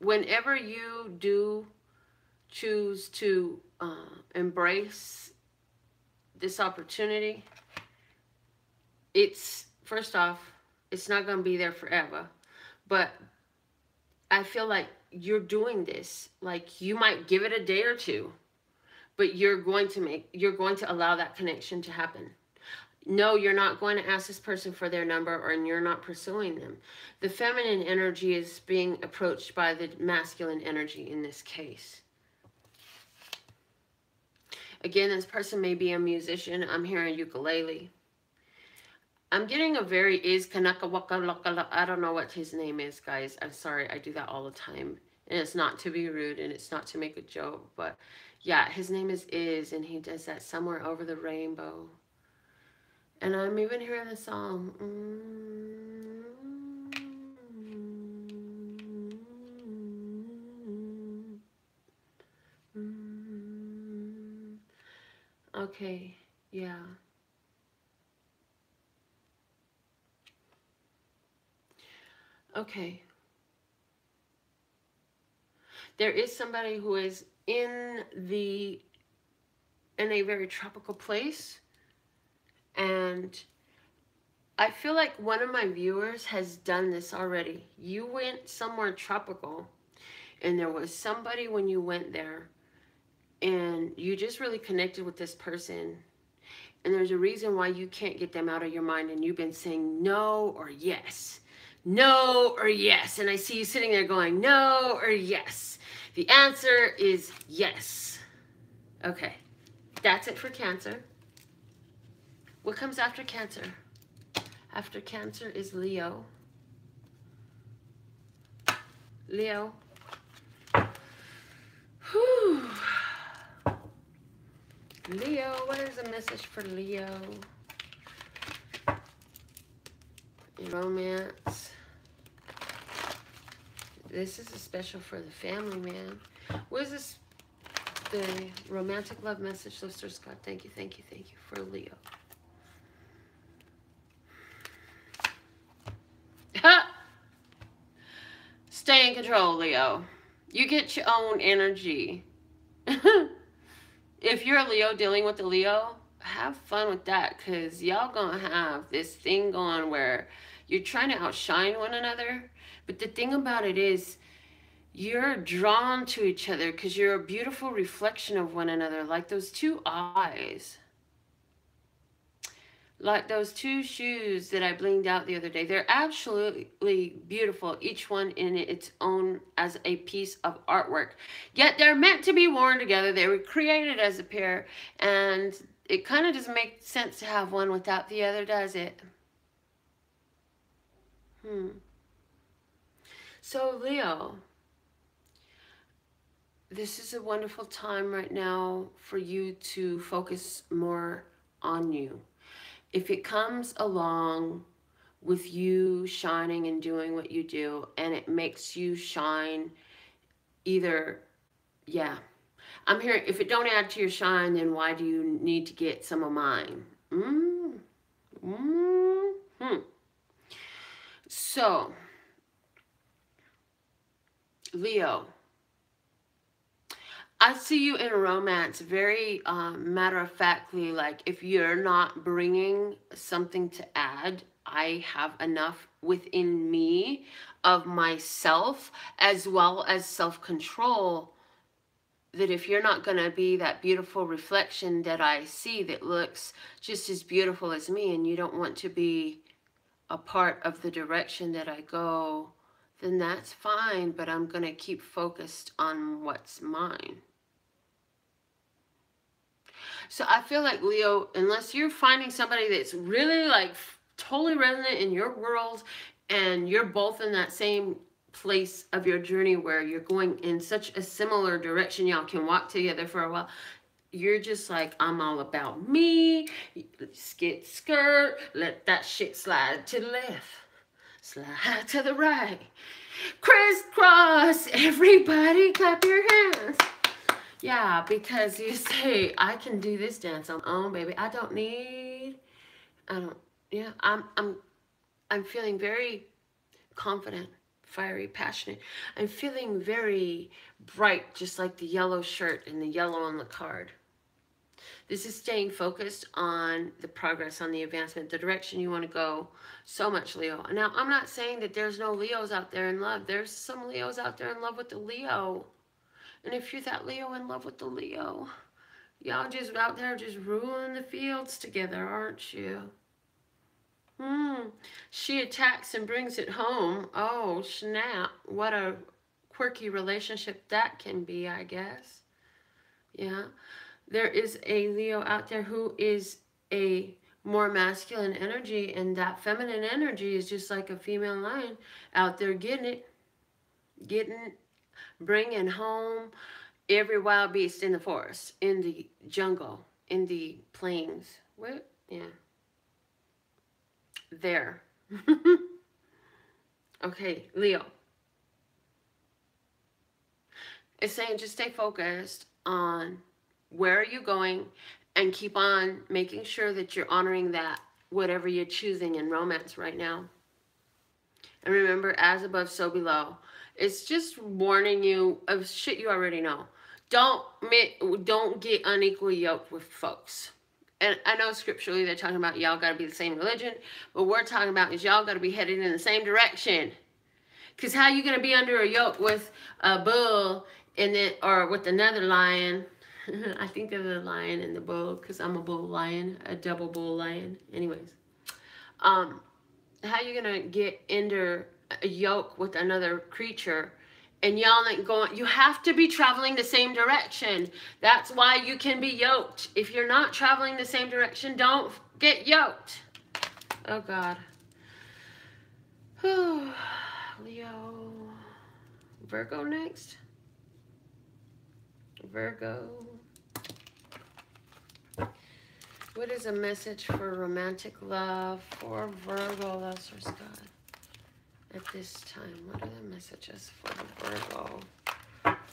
Whenever you do choose to embrace this opportunity, first off, it's not going to be there forever. But I feel like you're doing this. Like, you might give it a day or two, but you're going to allow that connection to happen. No, you're not going to ask this person for their number, or you're not pursuing them. The feminine energy is being approached by the masculine energy in this case. Again, this person may be a musician. I'm hearing ukulele. I'm getting a Kanaka Waka Laka. I don't know what his name is, guys. I'm sorry. I do that all the time. And it's not to be rude and it's not to make a joke. But yeah, his name is, and he does that Somewhere Over the Rainbow. And I'm even hearing the song. Okay, yeah. Okay. There is somebody who is in a very tropical place. And I feel like one of my viewers has done this already. You went somewhere tropical and there was somebody when you went there and you just really connected with this person. And there's a reason why you can't get them out of your mind, and you've been saying no or yes. No or yes. And I see you sitting there going no or yes. The answer is yes. Okay. That's it for Cancer. What comes after Cancer? After Cancer is Leo. Leo. Whew. Leo, what is the message for Leo? Romance. This is a special for the family, man. What is this? The romantic love message, Sister Scott. Thank you, thank you, thank you for Leo. Stay in control, Leo. You get your own energy. If you're a Leo dealing with a Leo, have fun with that, because y'all gonna have this thing going where you're trying to outshine one another. But the thing about it is, you're drawn to each other because you're a beautiful reflection of one another, like those two eyes. Like those two shoes that I blinged out the other day. They're absolutely beautiful, each one in its own as a piece of artwork. Yet they're meant to be worn together. They were created as a pair, and it kind of doesn't make sense to have one without the other, does it? So, Leo, this is a wonderful time right now for you to focus more on you. If it comes along with you shining and doing what you do, and it makes you shine, either, yeah. I'm hearing, if it don't add to your shine, then why do you need to get some of mine? So, Leo, I see you in a romance very matter-of-factly, like if you're not bringing something to add, I have enough within me of myself as well as self-control that if you're not going to be that beautiful reflection that I see that looks just as beautiful as me, and you don't want to be a part of the direction that I go, then that's fine, but I'm going to keep focused on what's mine. So I feel like, Leo, unless you're finding somebody that's really like totally resonant in your world, and you're both in that same place of your journey where you're going in such a similar direction, y'all can walk together for a while. You're just like, I'm all about me, skit skirt, let that shit slide to the left, slide to the right, crisscross, everybody clap your hands. Yeah, because you say, I can do this dance on my own, baby. I don't, yeah, I'm feeling very confident, fiery, passionate. I'm feeling very bright, just like the yellow shirt and the yellow on the card. This is staying focused on the progress, on the advancement, the direction you want to go so much, Leo. Now, I'm not saying that there's no Leos out there in love. There's some Leos out there in love with the Leo. And if you're that Leo in love with the Leo, y'all just out there just ruling the fields together, aren't you? She attacks and brings it home. Oh, snap. What a quirky relationship that can be, I guess. Yeah. There is a Leo out there who is a more masculine energy, and that feminine energy is just like a female lion out there getting it, bringing home every wild beast in the forest, in the jungle, in the plains. What? Yeah. There. Okay, Leo. It's saying just stay focused on where are you going, and keep on making sure that you're honoring that, whatever you're choosing in romance right now. And remember, as above, so below. It's just warning you of shit you already know. Don't get unequally yoked with folks. And I know scripturally they're talking about y'all got to be the same religion, but what we're talking about is y'all got to be headed in the same direction. Because how you going to be under a yoke with a bull and then, or with another lion? I think of the lion and the bull because I'm a bull lion, a double bull lion. Anyways, how you going to get under a yoke with another creature and y'all ain't going? You have to be traveling the same direction. That's why you can be yoked. If you're not traveling the same direction, don't get yoked. Oh God. Leo, Virgo next. Virgo. What is a message for romantic love for Virgo, Lesser God? At this time, what are the messages for Virgo?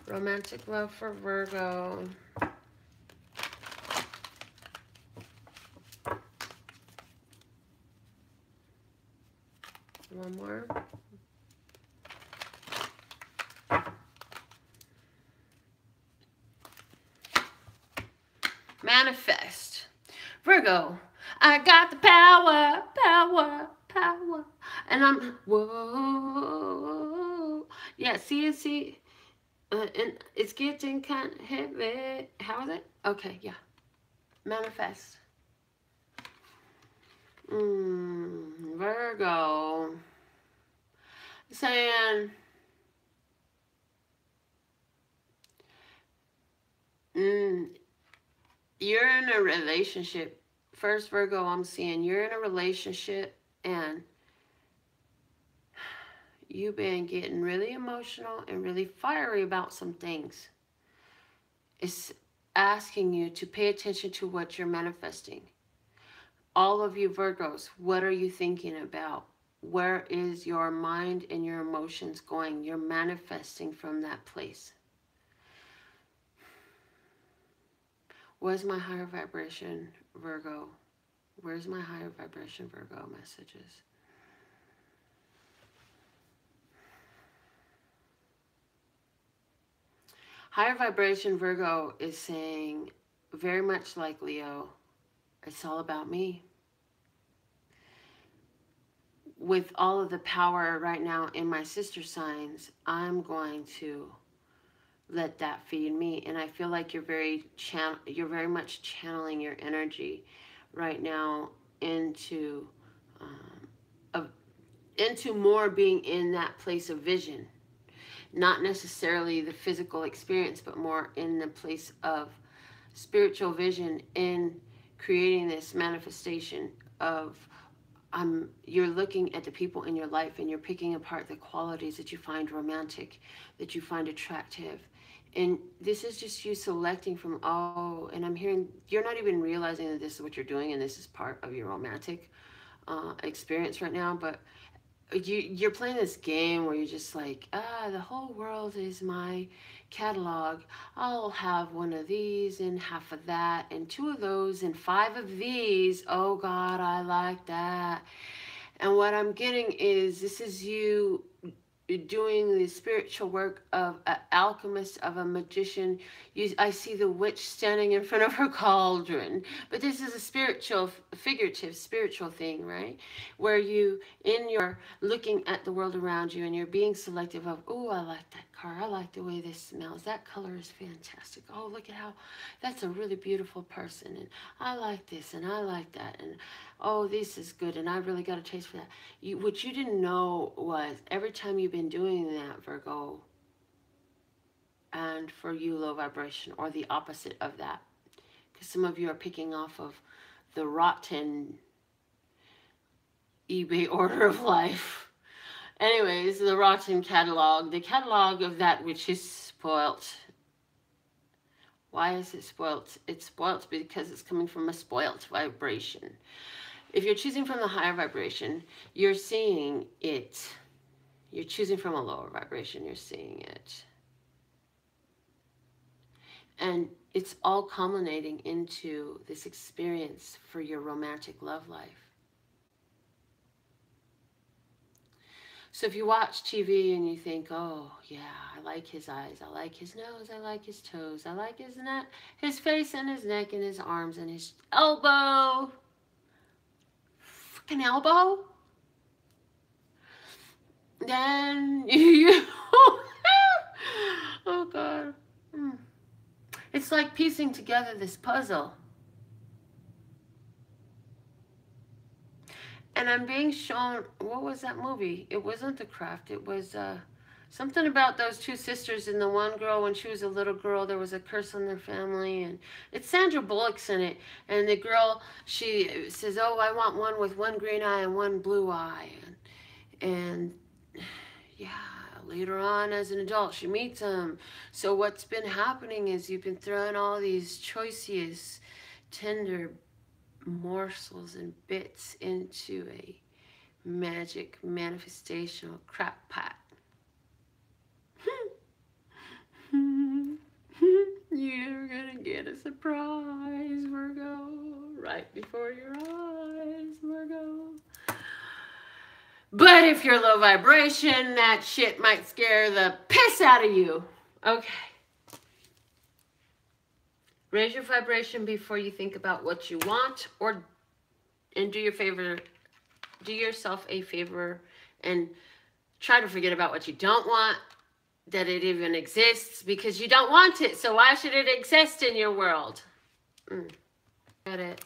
Romantic love for Virgo. One more. Manifest. Virgo, I got the power, power, power. And I'm, whoa. Yeah, see. And it's getting kind of heavy. How is it? Okay, yeah. Manifest. Virgo. Saying, you're in a relationship. First, Virgo, I'm seeing you're in a relationship and you've been getting really emotional and really fiery about some things. It's asking you to pay attention to what you're manifesting. All of you Virgos, what are you thinking about? Where is your mind and your emotions going? You're manifesting from that place. Where's my higher vibration, Virgo? Where's my higher vibration, Virgo messages? Higher vibration, Virgo is saying, very much like Leo, it's all about me. With all of the power right now in my sister signs, I'm going to let that feed me. And I feel like you're very much channeling your energy right now into more being in that place of vision. Not necessarily the physical experience, but more in the place of spiritual vision in creating this manifestation of you're looking at the people in your life and you're picking apart the qualities that you find romantic, that you find attractive. And this is just you selecting from, and I'm hearing, you're not even realizing that this is what you're doing and this is part of your romantic experience right now, but you're playing this game where you're just like, the whole world is my catalog. I'll have one of these and half of that and 2 of those and 5 of these. Oh God, I like that. And what I'm getting is this is you doing the spiritual work of an alchemist, of a magician. I see the witch standing in front of her cauldron, but this is a spiritual, figurative, spiritual thing, right? Where you're looking at the world around you and you're being selective of, oh, I like that car. I like the way this smells. That color is fantastic. Oh, look at how, that's a really beautiful person. And I like this and I like that. And oh, this is good. And I really got a taste for that. What you didn't know was every time you've been doing that, Virgo, and for you, low vibration, or the opposite of that, because some of you are picking off of the rotten eBay order of life. Anyways, the rotten catalog, the catalog of that which is spoilt. Why is it spoilt? It's spoilt because it's coming from a spoilt vibration. If you're choosing from the higher vibration, you're seeing it. You're choosing from a lower vibration, you're seeing it. And it's all culminating into this experience for your romantic love life. So if you watch TV and you think, oh, yeah, I like his eyes, I like his nose, I like his toes, I like his neck, his face and his neck and his arms and his elbow. Fucking elbow. Then you, oh God. It's like piecing together this puzzle. And I'm being shown, what was that movie? It wasn't The Craft. It was something about those 2 sisters and the one girl, when she was a little girl, there was a curse on their family. And it's Sandra Bullock's in it. And the girl, she says, oh, I want one with 1 green eye and 1 blue eye. And yeah, Later on as an adult, she meets him. So what's been happening is you've been throwing all these choicest, tender morsels and bits into a magic manifestational crap pot. You're gonna get a surprise, Virgo, right before your eyes, Virgo. But if you're low vibration, that shit might scare the piss out of you. Okay. Raise your vibration before you think about what you want, and do yourself a favor and try to forget about what you don't want, that it even exists, because you don't want it. So why should it exist in your world? Got it.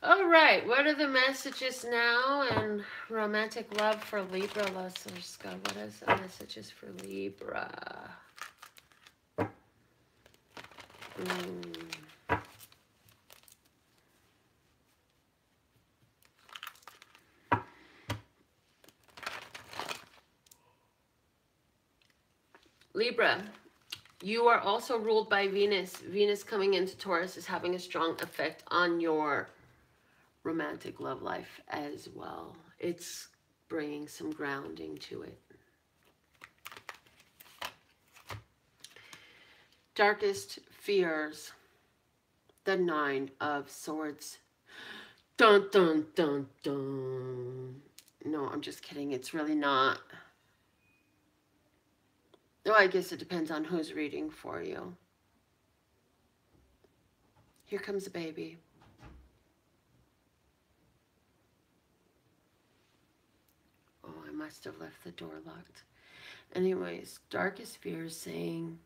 All right, what are the messages now and romantic love for Libra? Let's go. What is the messages for Libra? Libra, you are also ruled by Venus. Venus coming into Taurus is having a strong effect on your romantic love life as well. It's bringing some grounding to it. Darkest fears. The 9 of Swords. Dun, dun, dun, dun. No, I'm just kidding. It's really not. Oh, I guess it depends on who's reading for you. Here comes a baby. Oh, I must have left the door locked. Anyways, darkest fears saying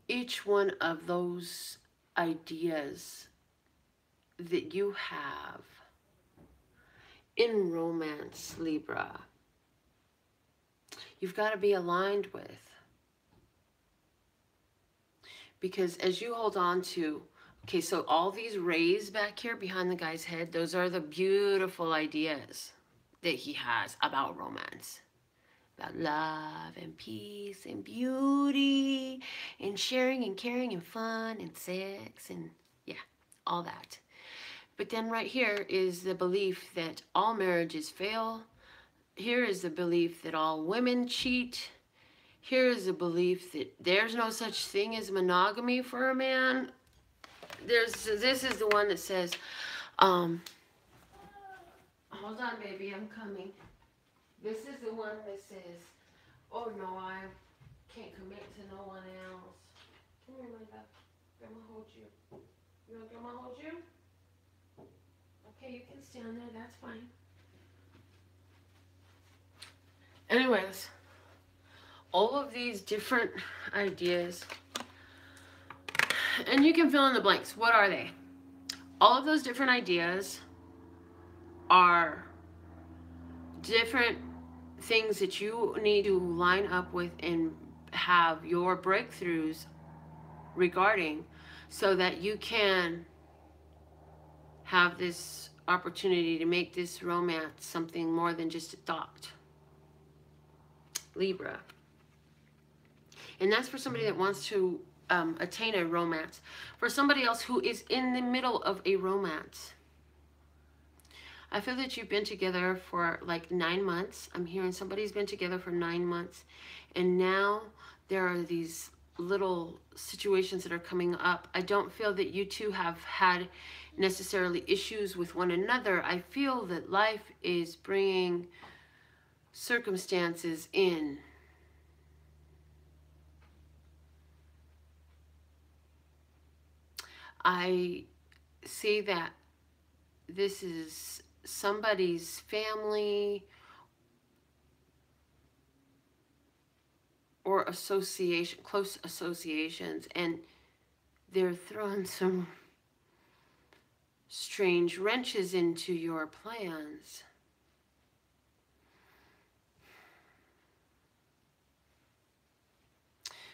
each one of those ideas that you have in romance, Libra, you've got to be aligned with. Because as you hold on to, okay, so all these rays back here behind the guy's head, those are the beautiful ideas that he has about romance. About love and peace and beauty and sharing and caring and fun and sex and yeah, all that. But then right here is the belief that all marriages fail. Here is the belief that all women cheat. Here is the belief that there's no such thing as monogamy for a man. This is the one that says, hold on, baby, I'm coming. This is the one that says, oh no, I can't commit to no one else. Come here, Linda. Grandma hold you. You want Grandma hold you? Okay, you can stand there, that's fine. Anyways, all of these different ideas, and you can fill in the blanks. What are they? All of those different ideas are different things that you need to line up with and have your breakthroughs regarding, so that you can have this opportunity to make this romance something more than just a thought. Libra. And that's for somebody that wants to attain a romance. For somebody else who is in the middle of a romance, I feel that you've been together for like 9 months. I'm hearing somebody's been together for 9 months. And now there are these little situations that are coming up. I don't feel that you two have had necessarily issues with one another. I feel that life is bringing circumstances in. I see that this is somebody's family or association, close associations, and they're throwing some strange wrenches into your plans.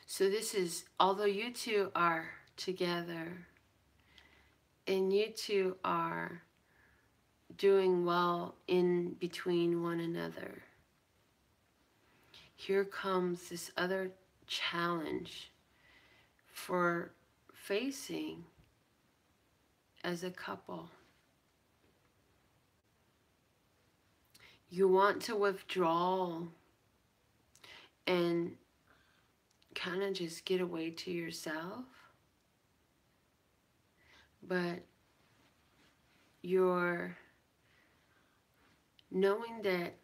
So this is, although you two are together and you two are doing well in between one another. Here comes this other challenge for facing as a couple. You want to withdraw and kind of just get away to yourself, but you're knowing that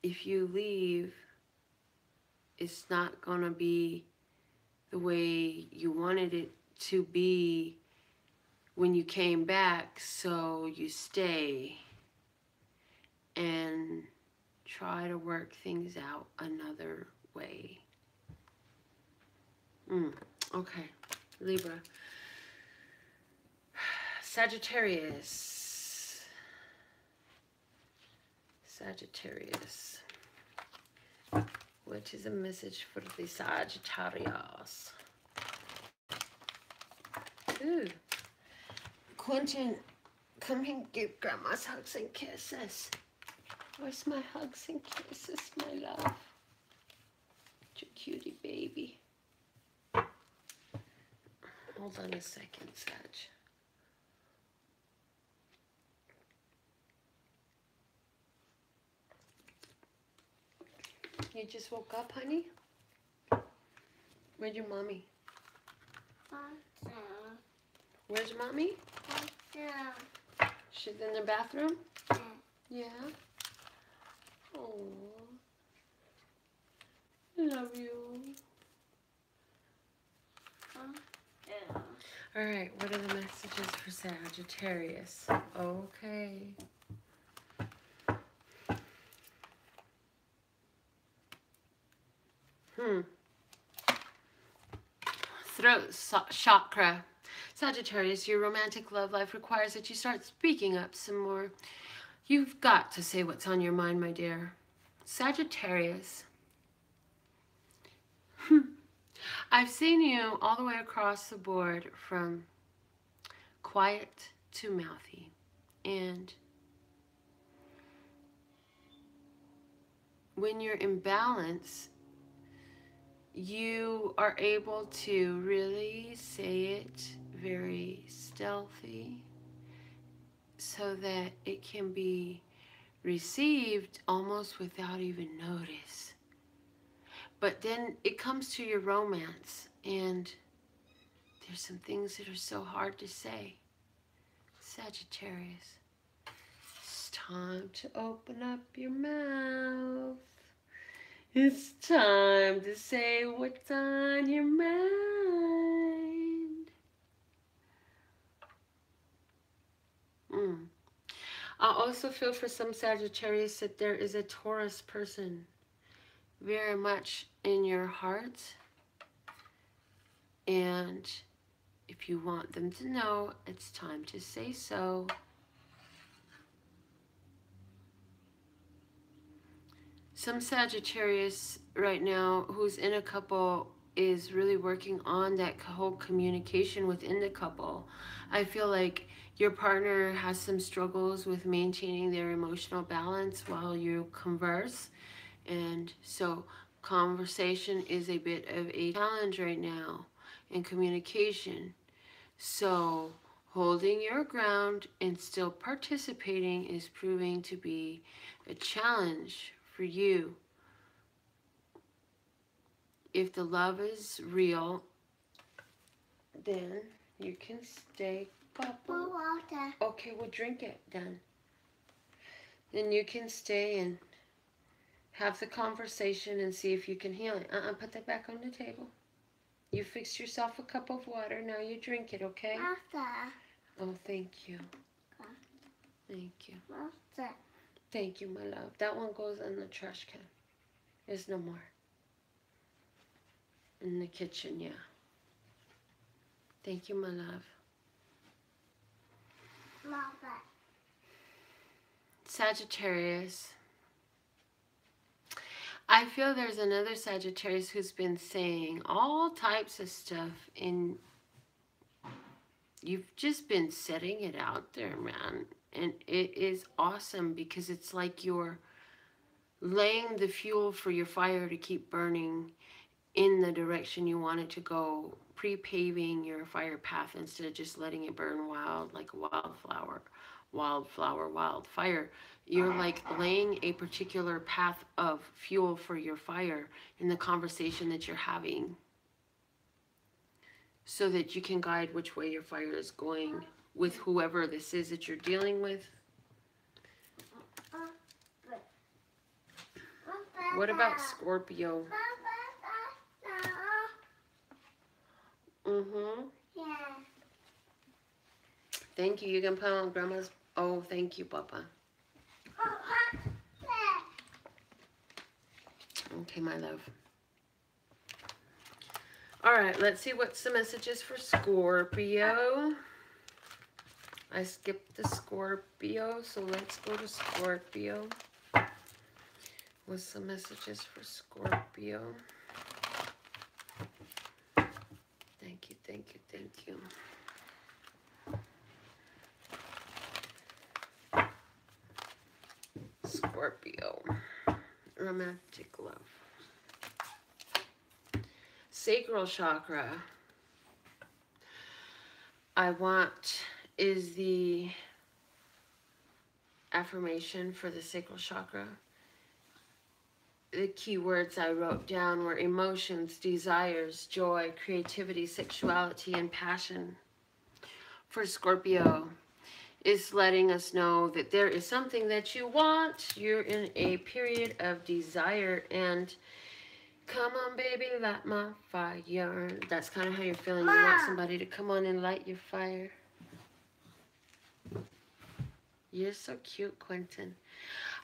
if you leave, it's not going to be the way you wanted it to be when you came back, so you stay and try to work things out another way. Okay, Libra. Sagittarius. Sagittarius. What is a message for the Sagittarius? Ooh. Quentin, come and give Grandma's hugs and kisses. Where's my hugs and kisses, my love? You cutie baby. Hold on a second, Sag. You just woke up, honey? Where's your mommy? Where's your mommy? She's in the bathroom? Yeah. Oh, love you. All right, what are the messages for Sagittarius? Okay. Throat chakra. Sagittarius, your romantic love life requires that you start speaking up some more. You've got to say what's on your mind, my dear. Sagittarius. I've seen you all the way across the board from quiet to mouthy. And when you're in balance, you are able to really say it very stealthy so that it can be received almost without even notice. But then it comes to your romance, and there's some things that are so hard to say. Sagittarius, it's time to open up your mouth. It's time to say what's on your mind. I also feel for some Sagittarius that there is a Taurus person very much in your heart. And if you want them to know, it's time to say so. Some Sagittarius right now who's in a couple is really working on that whole communication within the couple. I feel like your partner has some struggles with maintaining their emotional balance while you converse. And so conversation is a bit of a challenge right now in communication. So holding your ground and still participating is proving to be a challenge for you. If the love is real, then you can stay couple. Water. Okay, we'll drink it then. Then you can stay and have the conversation and see if you can heal it. Put that back on the table. You fixed yourself a cup of water. Now you drink it, okay? Water. Oh, thank you. Thank you. Water. Thank you, my love. That one goes in the trash can. There's no more. In the kitchen, yeah. Thank you, my love. Water. Sagittarius. I feel there's another Sagittarius who's been saying all types of stuff in you've just been setting it out there, man. And it is awesome because it's like you're laying the fuel for your fire to keep burning in the direction you want it to go, pre-paving your fire path instead of just letting it burn wild like a wildfire. You're like laying a particular path of fuel for your fire in the conversation that you're having so that you can guide which way your fire is going with whoever this is that you're dealing with. What about Scorpio? Yeah. Thank you. You can put on Grandma's. Oh, thank you, Papa. Okay, my love. All right, let's see what's the messages for Scorpio. I skipped the Scorpio, so let's go to Scorpio. What's the messages for Scorpio? Thank you, thank you, thank you. Scorpio. Romantic love. Sacral chakra. I want is the affirmation for the sacral chakra. The key words I wrote down were emotions, desires, joy, creativity, sexuality, and passion. For Scorpio, is letting us know that there is something that you want. You're in a period of desire and come on, baby, light my fire. That's kind of how you're feeling. You want somebody to come on and light your fire. You're so cute, Quentin.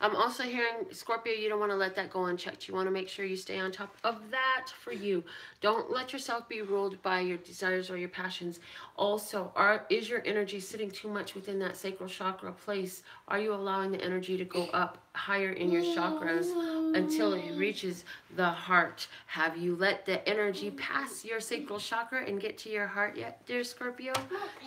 I'm also hearing, Scorpio, you don't want to let that go unchecked. You want to make sure you stay on top of that for you. Don't let yourself be ruled by your desires or your passions. Also, is your energy sitting too much within that sacral chakra place? Are you allowing the energy to go up higher in your chakras until it reaches the heart? Have you let the energy pass your sacral chakra and get to your heart yet, dear Scorpio?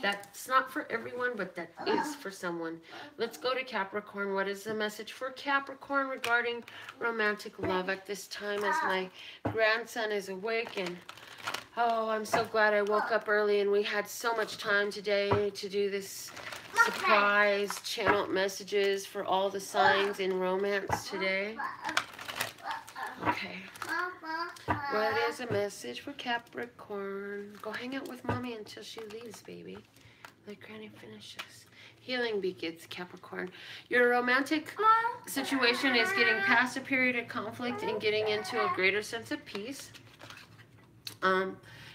That's not for everyone, but that is for someone. Let's go to Capricorn. What is the message for Capricorn regarding romantic love at this time as my grandson is awake? And oh, I'm so glad I woke up early and we had so much time today to do this surprise channel messages for all the signs in romance today. Okay. What is a message for Capricorn? Go hang out with Mommy until she leaves, baby. Let Granny finish this. Healing begins, Capricorn. Your romantic situation is getting past a period of conflict and getting into a greater sense of peace.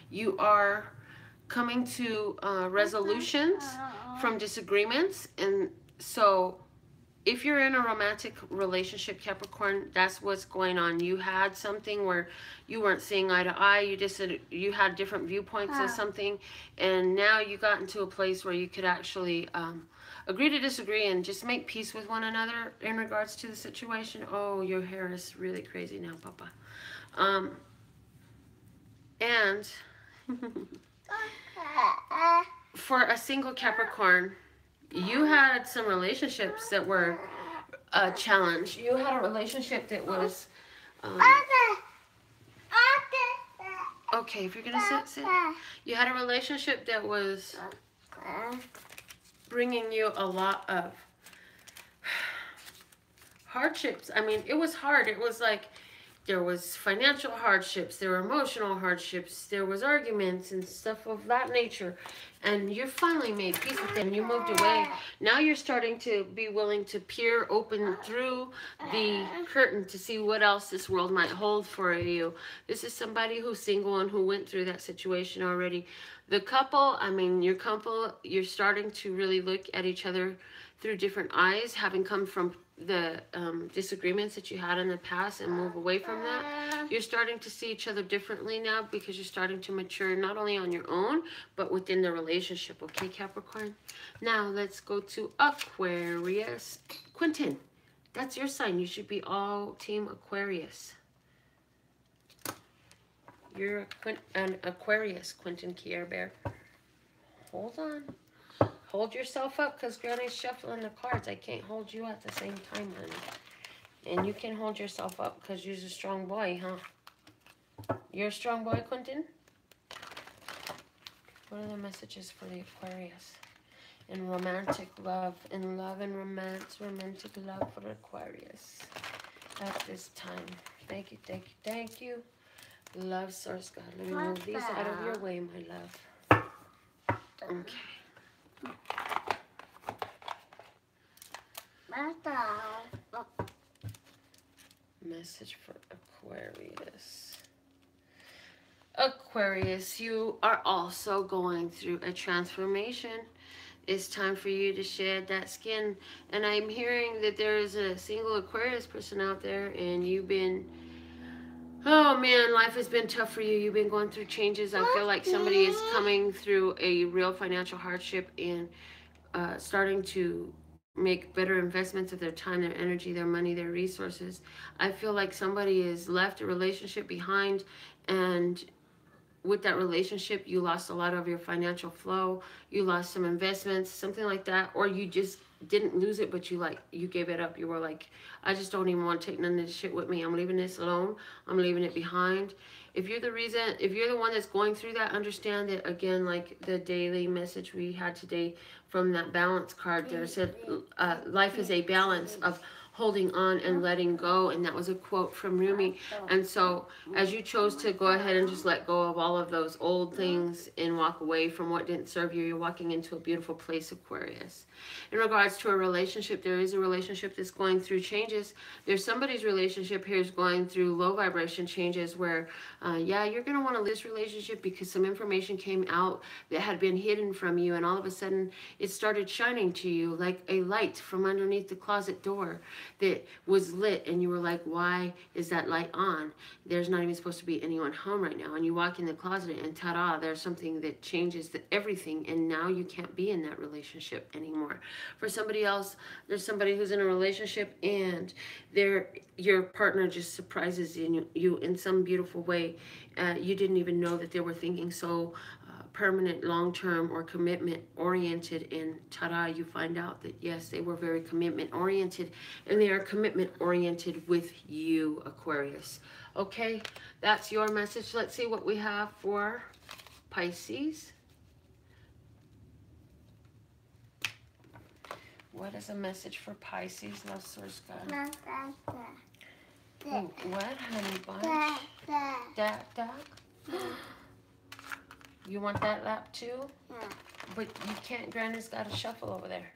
You are coming to resolutions from disagreements. And so if you're in a romantic relationship, Capricorn, that's what's going on. You had something where you weren't seeing eye to eye. You had different viewpoints of something. And now you got into a place where you could actually agree to disagree and just make peace with one another in regards to the situation. Oh, your hair is really crazy now, Papa. And for a single Capricorn, you had some relationships that were a challenge. You had a relationship that was... okay, if you're going to sit. You had a relationship that was bringing you a lot of hardships. I mean, it was hard. It was like there was financial hardships, there were emotional hardships, there was arguments and stuff of that nature. And you finally made peace with them. You moved away. Now you're starting to be willing to peer open through the curtain to see what else this world might hold for you. This is somebody who's single and who went through that situation already. The couple, I mean, your couple, you're starting to really look at each other through different eyes, having come from the disagreements that you had in the past and move away from that. You're starting to see each other differently now because you're starting to mature not only on your own, but within the relationship. Okay, Capricorn? Now, let's go to Aquarius. Quentin, that's your sign. You should be all team Aquarius. You're an Aquarius, Quentin Kier Bear. hold on. Hold yourself up, because Granny's shuffling the cards. I can't hold you at the same time, honey. And you can hold yourself up because you're a strong boy, huh? You're a strong boy, Quentin? What are the messages for the Aquarius? In romantic love, in love and romance, romantic love for Aquarius at this time. Thank you, thank you, thank you. Love source, God. Let me move these out of your way, my love. Okay. Message for Aquarius. Aquarius, you are also going through a transformation. It's time for you to shed that skin. And I'm hearing that there is a single Aquarius person out there, and you've been, oh man, life has been tough for you. You've been going through changes. I feel like somebody is coming through a real financial hardship and starting to make better investments of their time, their energy, their money, their resources. I feel like somebody has left a relationship behind, and with that relationship, you lost a lot of your financial flow. You lost some investments, something like that. Or you just didn't lose it, but you gave it up. You were like, I just don't even want to take none of this shit with me. I'm leaving this alone. I'm leaving it behind. If you're the one that's going through that, understand that, again, like the daily message we had today from that balance card there said, life is a balance of holding on and letting go, and that was a quote from Rumi. And so as you chose to go ahead and just let go of all of those old things and walk away from what didn't serve you, you're walking into a beautiful place, Aquarius. In regards to a relationship, there is a relationship that's going through changes. There's somebody's relationship here is going through low vibration changes where, yeah, you're going to want to leave this relationship because some information came out that had been hidden from you, and all of a sudden it started shining to you like a light from underneath the closet door that was lit, and you were like, why is that light on? There's not even supposed to be anyone home right now. And you walk in the closet and ta-da, there's something that changes everything, and now you can't be in that relationship anymore. For somebody else, there's somebody who's in a relationship and your partner just surprises you in some beautiful way. You didn't even know that they were thinking so permanent, long-term, or commitment-oriented, and ta-da, you find out that, yes, they were very commitment-oriented, and they are commitment-oriented with you, Aquarius. Okay, that's your message. Let's see what we have for Pisces. What is a message for Pisces, love source God? Ooh, what, honey bunch? That. You want that lap too? Yeah. But you can't, Granny's got to shuffle over there.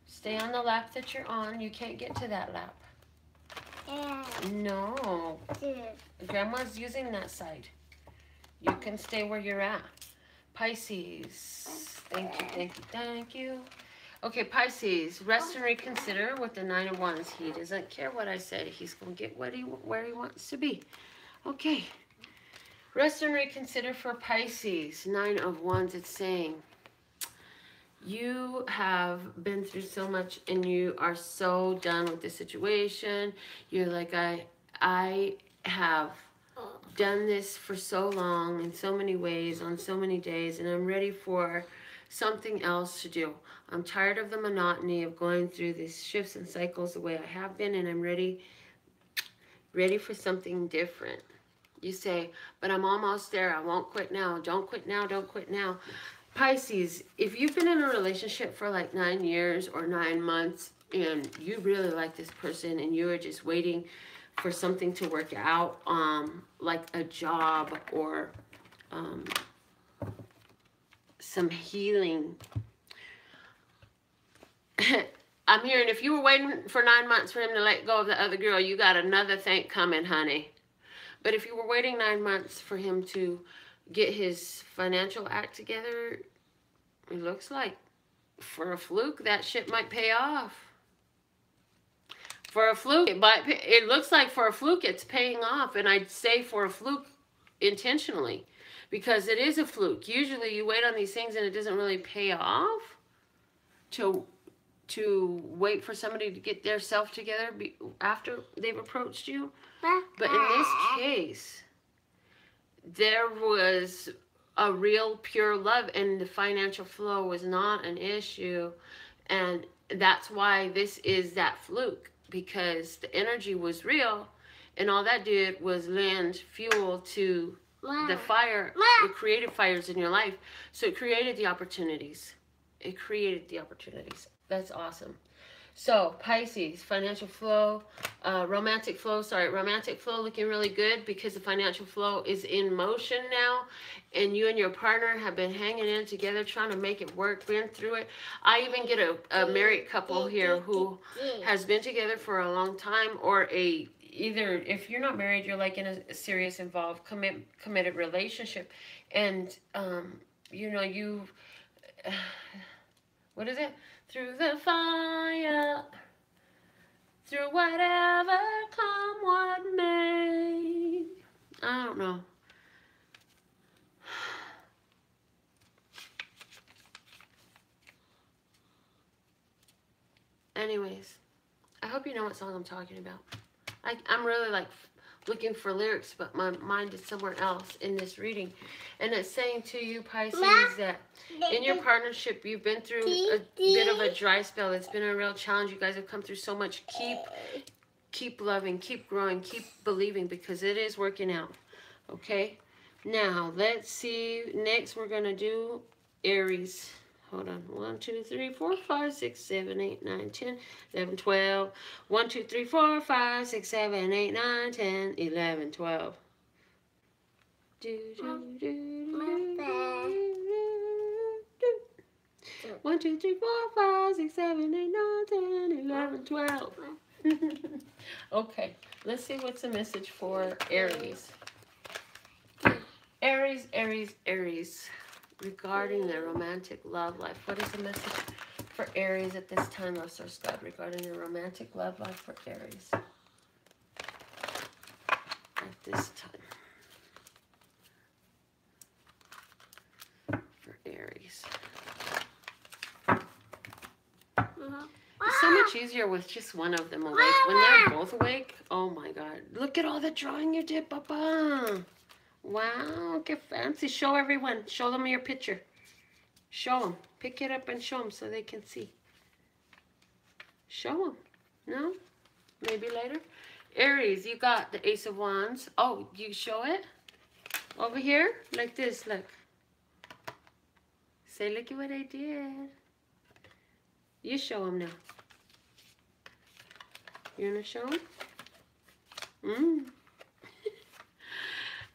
Stay on the lap that you're on. You can't get to that lap. Yeah. No. Yeah. Grandma's using that side. You can stay where you're at. Pisces. Thank you, thank you, thank you. Okay, Pisces, rest and reconsider with the 9 of Wands. He doesn't care what I say. He's going to get where he wants to be. Okay. Rest and reconsider for Pisces. 9 of Wands, it's saying, you have been through so much and you are so done with the situation. You're like, I have done this for so long in so many ways, on so many days, and I'm ready for something else to do. I'm tired of the monotony of going through these shifts and cycles the way I have been, and I'm ready for something different. You say, but I'm almost there. I won't quit now. Don't quit now. Don't quit now. Pisces, if you've been in a relationship for like 9 years or 9 months and you really like this person and you are just waiting for something to work out, like a job or some healing. I'm hearing if you were waiting for 9 months for him to let go of the other girl, you got another thing coming, honey. But if you were waiting 9 months for him to get his financial act together, it looks like for a fluke, that shit might pay off. For a fluke, it looks like for a fluke, it's paying off. And I'd say for a fluke intentionally, because it is a fluke. Usually you wait on these things and it doesn't really pay off to wait for somebody to get their self together after they've approached you. But in this case, there was a real pure love, and the financial flow was not an issue. And that's why this is that fluke, because the energy was real, and all that did was lend fuel to the fire. It created fires in your life, so it created the opportunities. It created the opportunities. That's awesome. So Pisces, financial flow, romantic flow looking really good, because the financial flow is in motion now, and you and your partner have been hanging in together, trying to make it work, been through it. I even get a married couple here who has been together for a long time, or either, if you're not married, you're like in a serious, involved, committed relationship, and you know, you what is it? Through the fire, through whatever, come what may. I don't know. Anyways, I hope you know what song I'm talking about. I'm really like looking for lyrics, but my mind is somewhere else in this reading. And it's saying to you, Pisces, that in your partnership, you've been through a bit of a dry spell. It's been a real challenge. You guys have come through so much. Keep loving, keep growing, keep believing, because it is working out. Okay? Now, let's see. Next, we're going to do Aries. Hold on. 1, 2, 3, 4, 5, 6, 7, 8, 9, 10, 11, 12. 1, 2, 3, 4, 5, 6, 7, 8, 9, 10, 11, 12. Do, do, do, do, 1, 2, 3, 4, 5, 6, 7, 8, 9, 10, 11, 12. Okay, let's see what's the message for Aries. Aries. Regarding their romantic love life. What is the message for Aries at this time, Love Source God, regarding their romantic love life for Aries? At this time. For Aries. It's so much easier with just one of them awake. When they're both awake, oh my God. Look at all the drawing you did, Papa. Wow, get fancy. Show everyone. Show them your picture. Show them. Pick it up and show them so they can see. Show them. No? Maybe later? Aries, you got the Ace of Wands. Oh, you show it? Over here? Like this, look. Say, look at what I did. You show them now. You want to show them?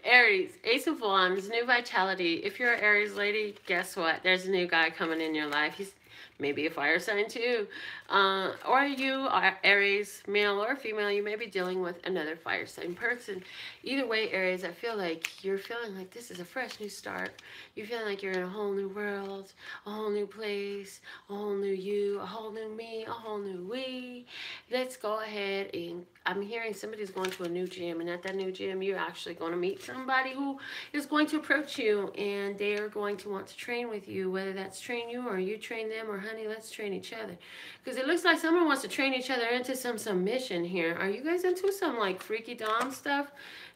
Aries, Ace of Wands, new vitality. If you're an Aries lady, guess what? There's a new guy coming in your life. He's maybe a fire sign too. Or you are Aries, male or female, you may be dealing with another fire sign person. Either way, Aries, I feel like you're feeling like this is a fresh new start. You're feeling like you're in a whole new world, a whole new place, a whole new you, a whole new me, a whole new we. Let's go ahead and I'm hearing somebody's going to a new gym, and at that new gym, you're actually going to meet somebody who is going to approach you, and they are going to want to train with you, whether that's train you or you train them, or honey, let's train each other. Because it looks like someone wants to train each other into some submission here. Are you guys into some like freaky dom stuff?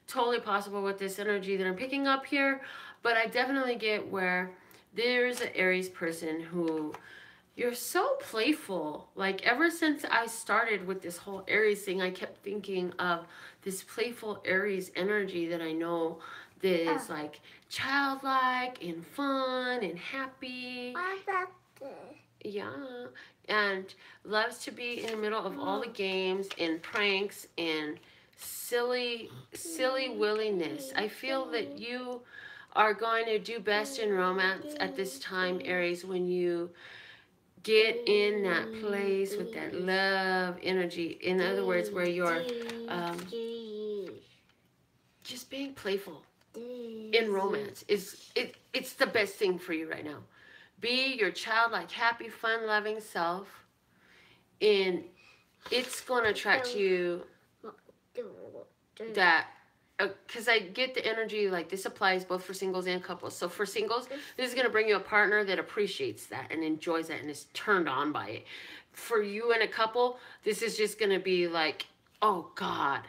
Totally possible with this energy that I'm picking up here, but I definitely get where there's an Aries person who you're so playful. Like ever since I started with this whole Aries thing, I kept thinking of this playful Aries energy that I know that is like childlike and fun and happy. Yeah, and loves to be in the middle of all the games and pranks and silly willingness. I feel that you are going to do best in romance at this time, Aries, when you get in that place with that love energy. In other words, where you're just being playful in romance it's the best thing for you right now. Be your childlike, happy, fun loving self, and it's going to attract you that because I get the energy like this applies both for singles and couples. So for singles, this is going to bring you a partner that appreciates that and enjoys that and is turned on by it. For you and a couple, this is just going to be like, oh God,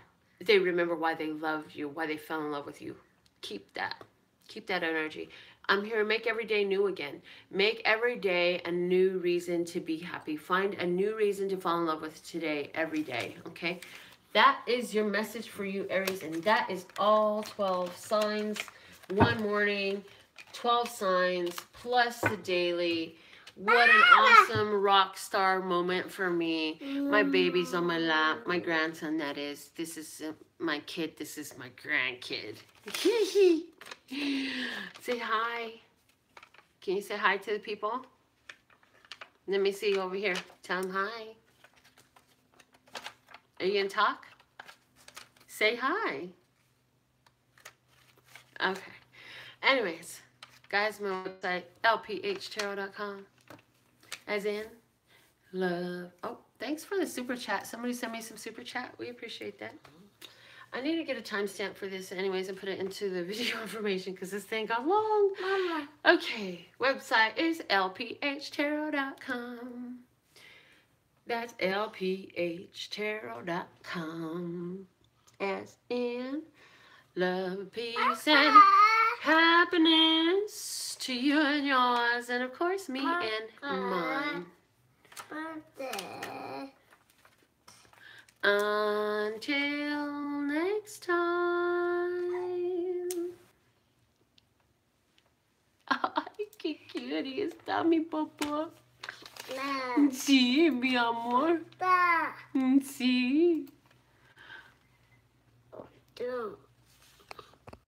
they remember why they loved you, why they fell in love with you. Keep that energy. I'm here to make every day new again. Make every day a new reason to be happy. Find a new reason to fall in love with today, every day, okay? That is your message for you, Aries, and that is all 12 signs. One morning, 12 signs, plus the daily. What an awesome rock star moment for me. My baby's on my lap. My grandson, that is. This is my kid. This is my grandkid. Say hi. Can you say hi to the people? Let me see you over here. Tell them hi. Are you going to talk? Say hi. Okay. Anyways, guys, my website, LPHtarot.com. As in, love. Oh, thanks for the super chat. Somebody sent me some super chat. We appreciate that. I need to get a timestamp for this anyways and put it into the video information because this thing got long. Mama. Okay, website is LPHtarot.com. That's LPHtarot.com. As in, love, peace, and happiness to you and yours, and of course me and mine. Until next time. Ay, qué cutie está mi papá. Sí, mi amor. Sí.